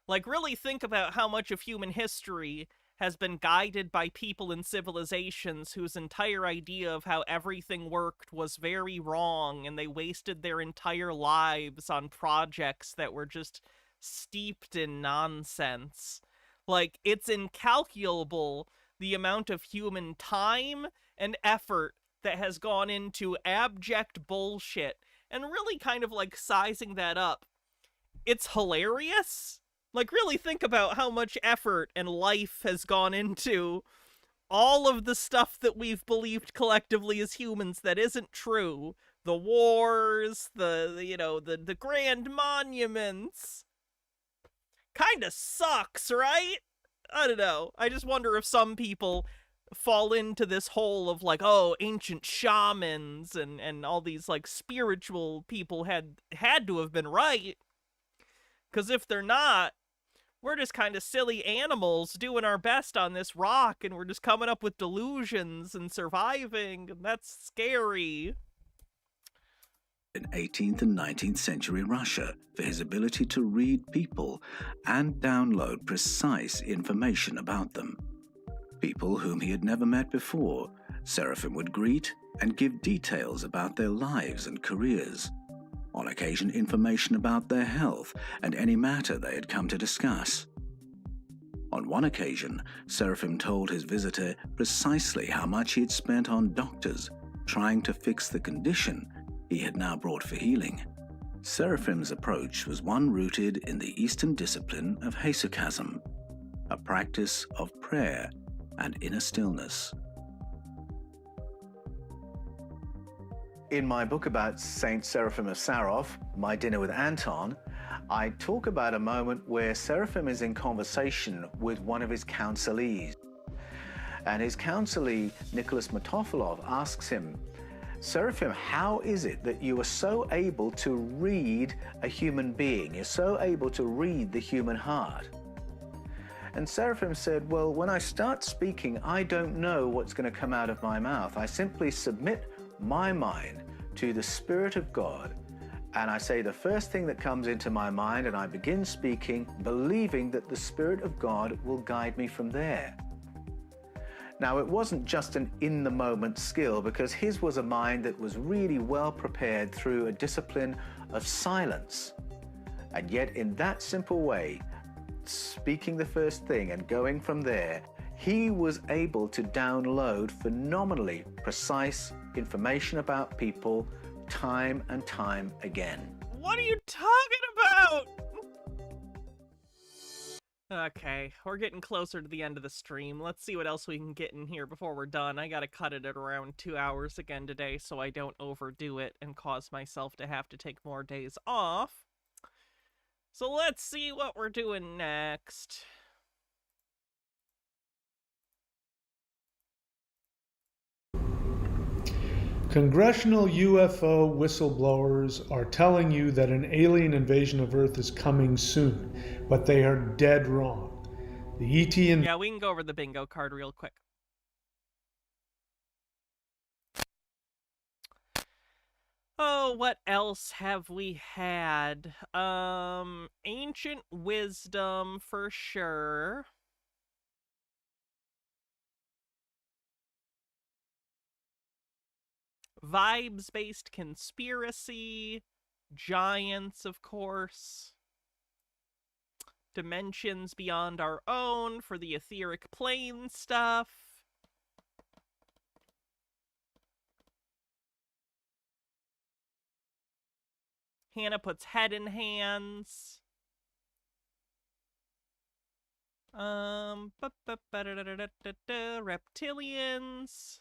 Like, really think about how much of human history has been guided by people and civilizations whose entire idea of how everything worked was very wrong, and they wasted their entire lives on projects that were just steeped in nonsense. Like, it's incalculable the amount of human time and effort that has gone into abject bullshit, and really kind of, like, sizing that up. It's hilarious. Like, really think about how much effort and life has gone into all of the stuff that we've believed collectively as humans that isn't true. The wars, the grand monuments. Kinda sucks, right? I don't know. I just wonder if some people fall into this hole of, like, oh, ancient shamans and all these, like, spiritual people had to have been right. Because if they're not, we're just kind of silly animals doing our best on this rock, and we're just coming up with delusions and surviving, and that's scary. In 18th and 19th century Russia for his ability to read people and download precise information about them. People whom he had never met before, Seraphim would greet and give details about their lives and careers. On occasion, information about their health and any matter they had come to discuss. On one occasion, Seraphim told his visitor precisely how much he had spent on doctors trying to fix the condition he had now brought for healing. Seraphim's approach was one rooted in the Eastern discipline of hesychasm, a practice of prayer and inner stillness. In my book about Saint Seraphim of Sarof, My Dinner with Anton, I talk about a moment where Seraphim is in conversation with one of his counselees. And his counselee, Nicholas Motofilov, asks him, Seraphim, how is it that you are so able to read a human being? You're so able to read the human heart? And Seraphim said, well, when I start speaking, I don't know what's going to come out of my mouth. I simply submit my mind to the Spirit of God, and I say the first thing that comes into my mind, and I begin speaking, believing that the Spirit of God will guide me from there. Now, it wasn't just an in-the-moment skill, because his was a mind that was really well prepared through a discipline of silence. And yet, in that simple way, speaking the first thing and going from there, he was able to download phenomenally precise information about people time and time again. What are you talking about? Okay, we're getting closer to the end of the stream. Let's see what else we can get in here before we're done. I gotta cut it at around 2 hours again today so I don't overdo it and cause myself to have to take more days off. So let's see what we're doing next. Congressional UFO whistleblowers are telling you that an alien invasion of Earth is coming soon, but they are dead wrong. The ET and yeah, we can go over the bingo card real quick. Oh, what else have we had? Ancient wisdom for sure. Vibes-based conspiracy, giants, of course, dimensions beyond our own for the etheric plane stuff. Hannah puts head in hands. Reptilians.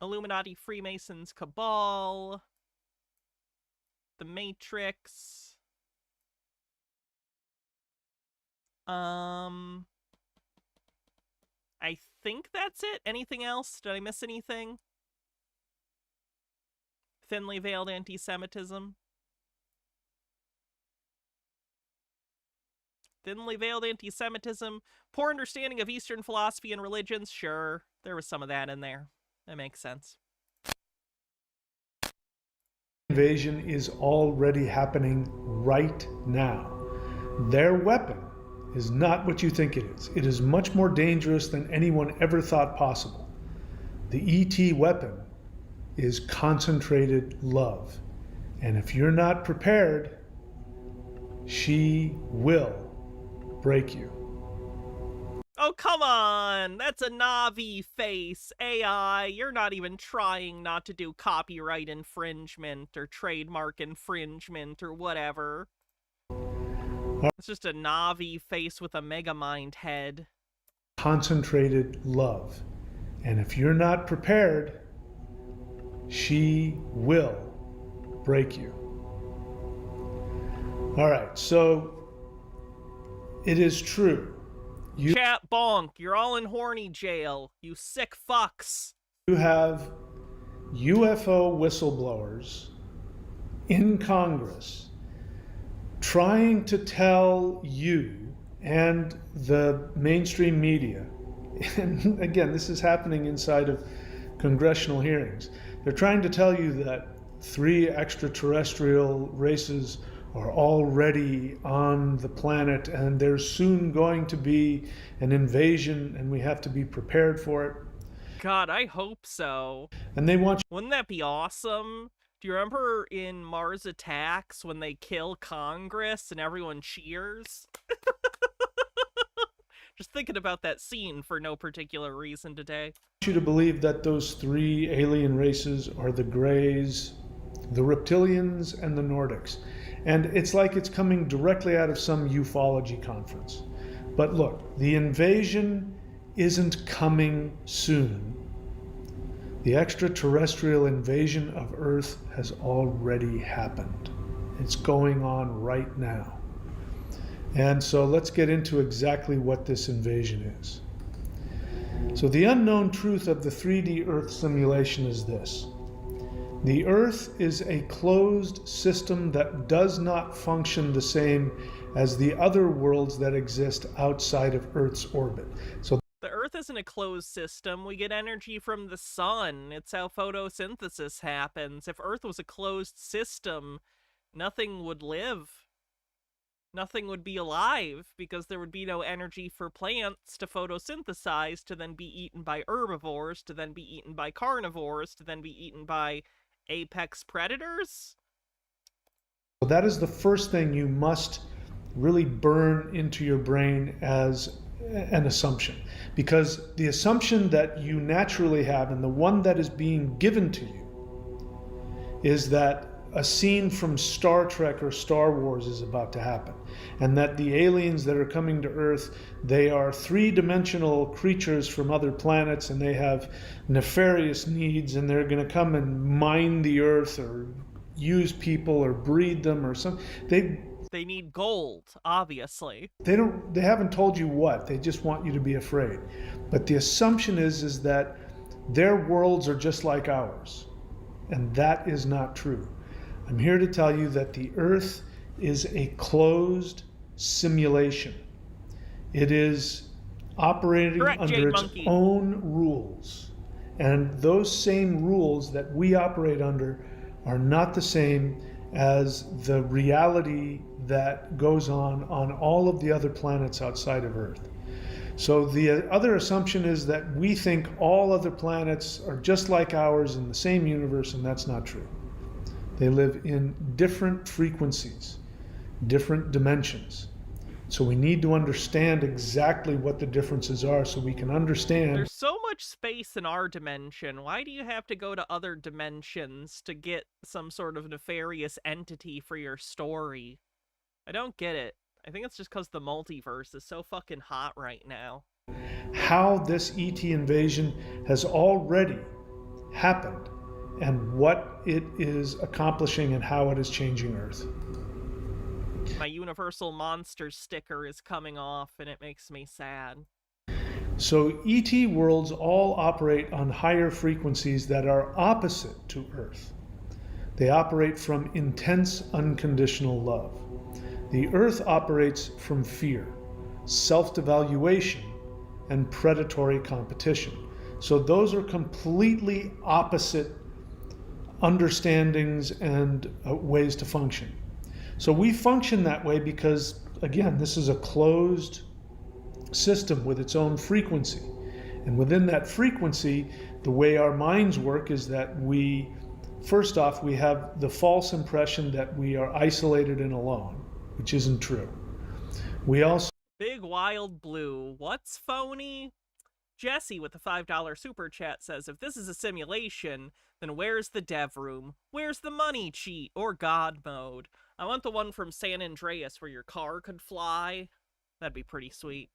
Illuminati, Freemasons, Cabal, The Matrix, I think that's it. Anything else? Did I miss anything? Thinly veiled anti-Semitism. Thinly veiled anti-Semitism. Poor understanding of Eastern philosophy and religions. Sure, there was some of that in there. That makes sense. Invasion is already happening right now. Their weapon is not what you think it is. It is much more dangerous than anyone ever thought possible. The ET weapon is concentrated love. And if you're not prepared, she will break you. Oh, come on! That's a Navi face. AI, you're not even trying not to do copyright infringement or trademark infringement or whatever. It's just a Navi face with a Megamind head. Concentrated love. And if you're not prepared, she will break you. All right, so it is true. Chat bonk, you're all in horny jail, you sick fucks. You have UFO whistleblowers in Congress trying to tell you and the mainstream media, and again, this is happening inside of congressional hearings, they're trying to tell you that 3 extraterrestrial races are already on the planet and there's soon going to be an invasion and we have to be prepared for it. God, I hope so. And they want you. Wouldn't that be awesome? Do you remember in Mars Attacks when they kill Congress and everyone cheers? Just thinking about that scene for no particular reason today. I want you to believe that those 3 alien races are the Greys, the Reptilians, and the Nordics. And it's like it's coming directly out of some ufology conference. But look, the invasion isn't coming soon. The extraterrestrial invasion of Earth has already happened. It's going on right now. And so let's get into exactly what this invasion is. So the unknown truth of the 3D Earth simulation is this. The Earth is a closed system that does not function the same as the other worlds that exist outside of Earth's orbit. So the Earth isn't a closed system. We get energy from the sun. It's how photosynthesis happens. If Earth was a closed system, nothing would live. Nothing would be alive because there would be no energy for plants to photosynthesize, to then be eaten by herbivores, to then be eaten by carnivores, to then be eaten by apex predators. that is the first thing you must really burn into your brain as an assumption. Because the assumption that you naturally have, and the one that is being given to you, is that a scene from Star Trek or Star Wars is about to happen, and that the aliens that are coming to Earth, they are three-dimensional creatures from other planets, and they have nefarious needs, and they're going to come and mine the Earth or use people or breed them or something. They need gold, obviously. They haven't told you what. They just want you to be afraid. But the assumption is that their worlds are just like ours, and that is not true. I'm here to tell you that the Earth is a closed simulation. It is operating under its own rules. And those same rules that we operate under are not the same as the reality that goes on all of the other planets outside of Earth. So the other assumption is that we think all other planets are just like ours in the same universe, and that's not true. They live in different frequencies, different dimensions. So we need to understand exactly what the differences are so we can understand. There's so much space in our dimension. Why do you have to go to other dimensions to get some sort of nefarious entity for your story? I don't get it. I think it's just because the multiverse is so fucking hot right now. How this ET invasion has already happened and what it is accomplishing and how it is changing Earth. My Universal Monsters sticker is coming off and it makes me sad. So ET worlds all operate on higher frequencies that are opposite to Earth. They operate from intense unconditional love. The Earth operates from fear, self-devaluation, and predatory competition. So those are completely opposite understandings and ways to function. So we function that way because, again, this is a closed system with its own frequency. And within that frequency, the way our minds work is that first off, we have the false impression that we are isolated and alone, which isn't true. We also... Big Wild Blue, what's phony? Jesse with the $5 super chat says, if this is a simulation, then where's the dev room? Where's the money cheat or God mode? I want the one from San Andreas where your car could fly. That'd be pretty sweet.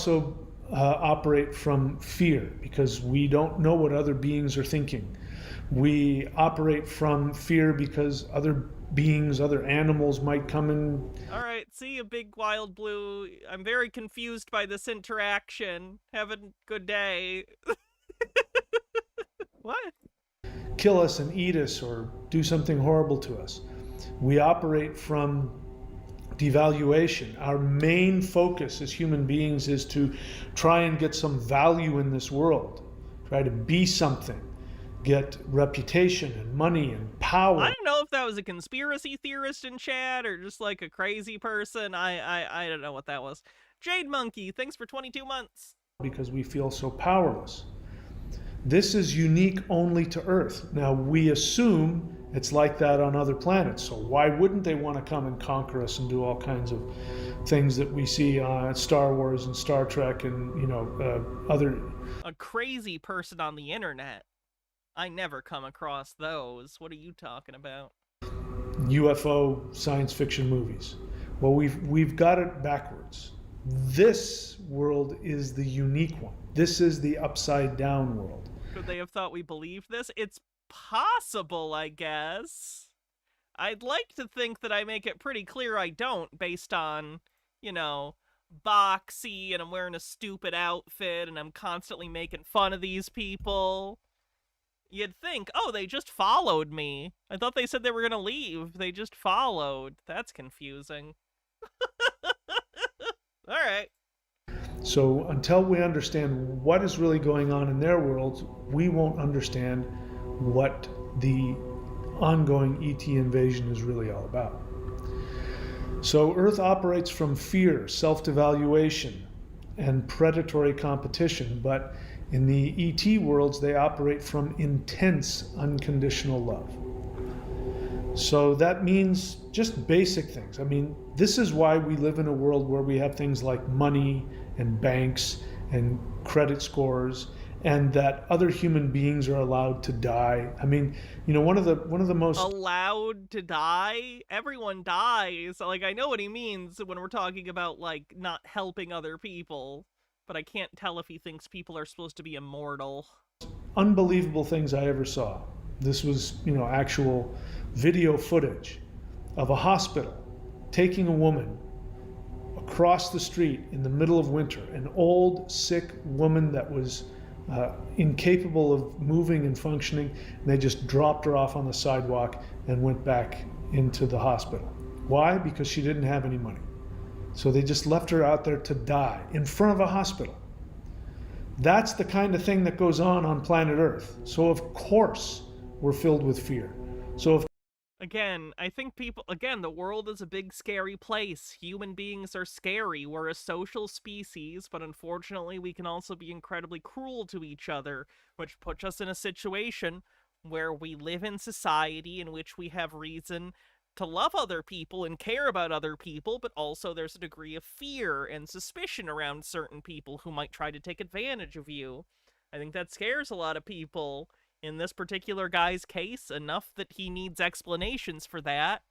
Also operate from fear because we don't know what other beings are thinking. We operate from fear because other beings, other animals might come and... Alright, see you, Big Wild Blue. I'm very confused by this interaction. Have a good day. What? Kill us and eat us or do something horrible to us. We operate from devaluation. Our main focus as human beings is to try and get some value in this world, try to be something, get reputation and money and power. I don't know if that was a conspiracy theorist in chat or just like a crazy person. I don't know what that was. Jade Monkey, thanks for 22 months. Because we feel so powerless. This is unique only to Earth. Now, we assume it's like that on other planets, so why wouldn't they want to come and conquer us and do all kinds of things that we see on Star Wars and Star Trek and, other... A crazy person on the internet. I never come across those. What are you talking about? UFO science fiction movies. Well, we've got it backwards. This world is the unique one. This is the upside down world. Could they have thought we believed this? It's possible, I guess. I'd like to think that I make it pretty clear I don't, based on, boxy, and I'm wearing a stupid outfit, and I'm constantly making fun of these people. You'd think, oh, they just followed me. I thought they said they were gonna leave. They just followed. That's confusing. All right. So until we understand what is really going on in their worlds, we won't understand what the ongoing ET invasion is really all about. So Earth operates from fear, self-devaluation, and predatory competition, but in the ET worlds, they operate from intense unconditional love. So that means just basic things. I mean, this is why we live in a world where we have things like money and banks and credit scores, and that other human beings are allowed to die. I mean, you know, one of the most Allowed to die? Everyone dies. Like, I know what he means when we're talking about, like, not helping other people, but I can't tell if he thinks people are supposed to be immortal. unbelievable things I ever saw. This was, you know, actual video footage of a hospital taking a woman across the street in the middle of winter, an old, sick woman that was incapable of moving and functioning, and they just dropped her off on the sidewalk and went back into the hospital. Why? Because she didn't have any money. So they just left her out there to die in front of a hospital. That's the kind of thing that goes on planet Earth. So of course we're filled with fear. So of Again, I think the world is a big scary place. Human beings are scary. We're a social species, but unfortunately we can also be incredibly cruel to each other, which puts us in a situation where we live in society in which we have reason to love other people and care about other people, but also there's a degree of fear and suspicion around certain people who might try to take advantage of you. I think that scares a lot of people. In this particular guy's case, enough that he needs explanations for that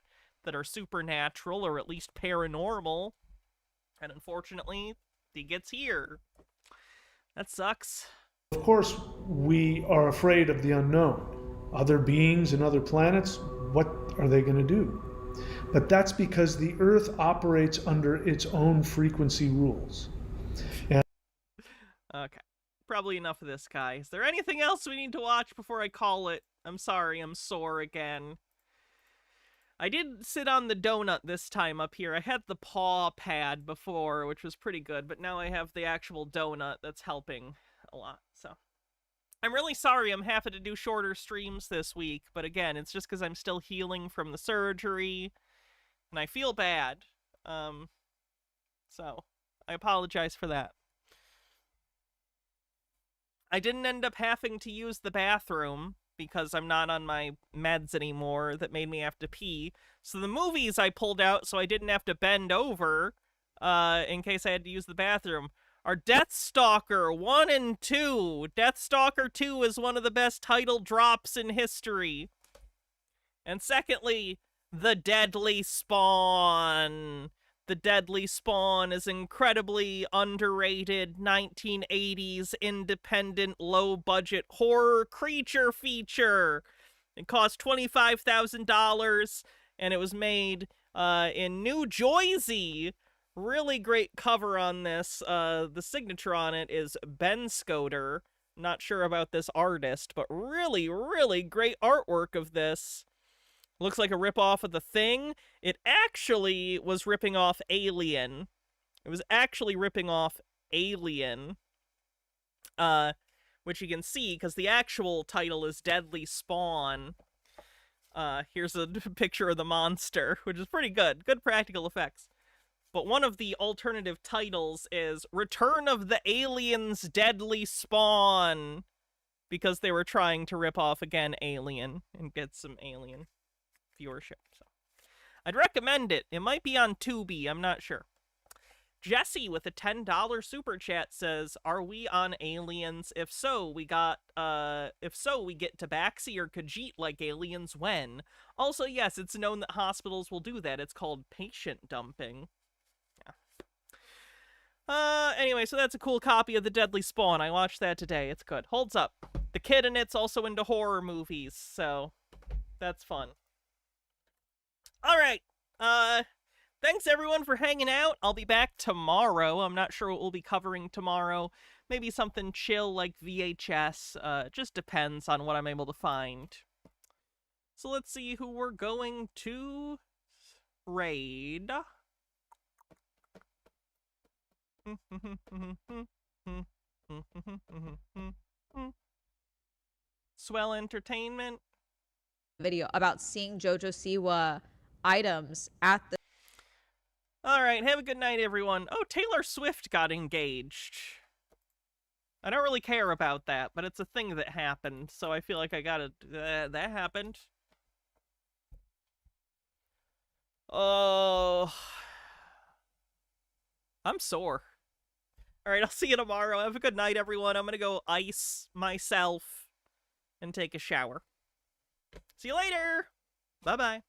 are supernatural or at least paranormal. And unfortunately, he gets here. That sucks. Of course, we are afraid of the unknown. Other beings and other planets, what are they going to do? But that's because the Earth operates under its own frequency rules. And Okay. Probably enough of this guy. Is there anything else we need to watch before I call it? I'm sorry, I'm sore again. I did sit on the donut this time up here. I had the paw pad before, which was pretty good, but now I have the actual donut that's helping a lot, so. I'm really sorry I'm having to do shorter streams this week, but again, it's just because I'm still healing from the surgery, and I feel bad. So, I apologize for that. I didn't end up having to use the bathroom because I'm not on my meds anymore that made me have to pee. So the movies I pulled out so I didn't have to bend over in case I had to use the bathroom are Deathstalker 1 and 2. Deathstalker 2 is one of the best title drops in history. And secondly, The Deadly Spawn. The Deadly Spawn is incredibly underrated 1980s independent low-budget horror creature feature. It cost $25,000 and it was made in New Jersey. Really great cover on this. The signature on it is Ben Scoder. Not sure about this artist, but really, really great artwork of this. Looks like a ripoff of The Thing. It actually was ripping off Alien. It was actually ripping off Alien. Which you can see, because the actual title is Deadly Spawn. Here's a picture of the monster, which is pretty good. Good practical effects. But one of the alternative titles is Return of the Aliens Deadly Spawn. Because they were trying to rip off, again, Alien and get some Alien viewership. So I'd recommend it. It might be on Tubi, I'm not sure. Jesse with a $10 super chat says, "Are we on Aliens? If so, we get Tabaxi or Khajiit like aliens when? Also, yes, it's known that hospitals will do that. It's called patient dumping." Yeah. Anyway, so that's a cool copy of The Deadly Spawn. I watched that today. It's good. Holds up. The kid in it's also into horror movies, so that's fun. All right. Thanks everyone for hanging out. I'll be back tomorrow. I'm not sure what we'll be covering tomorrow. Maybe something chill like VHS. Just depends on what I'm able to find. So let's see who we're going to raid. Swell entertainment. Video about seeing Jojo Siwa items at the. All right, have a good night, everyone. Oh, Taylor Swift got engaged. I don't really care about that, but it's a thing that happened, so I feel like I gotta... that happened. Oh... I'm sore. Alright, I'll see you tomorrow. Have a good night, everyone. I'm gonna go ice myself and take a shower. See you later! Bye-bye.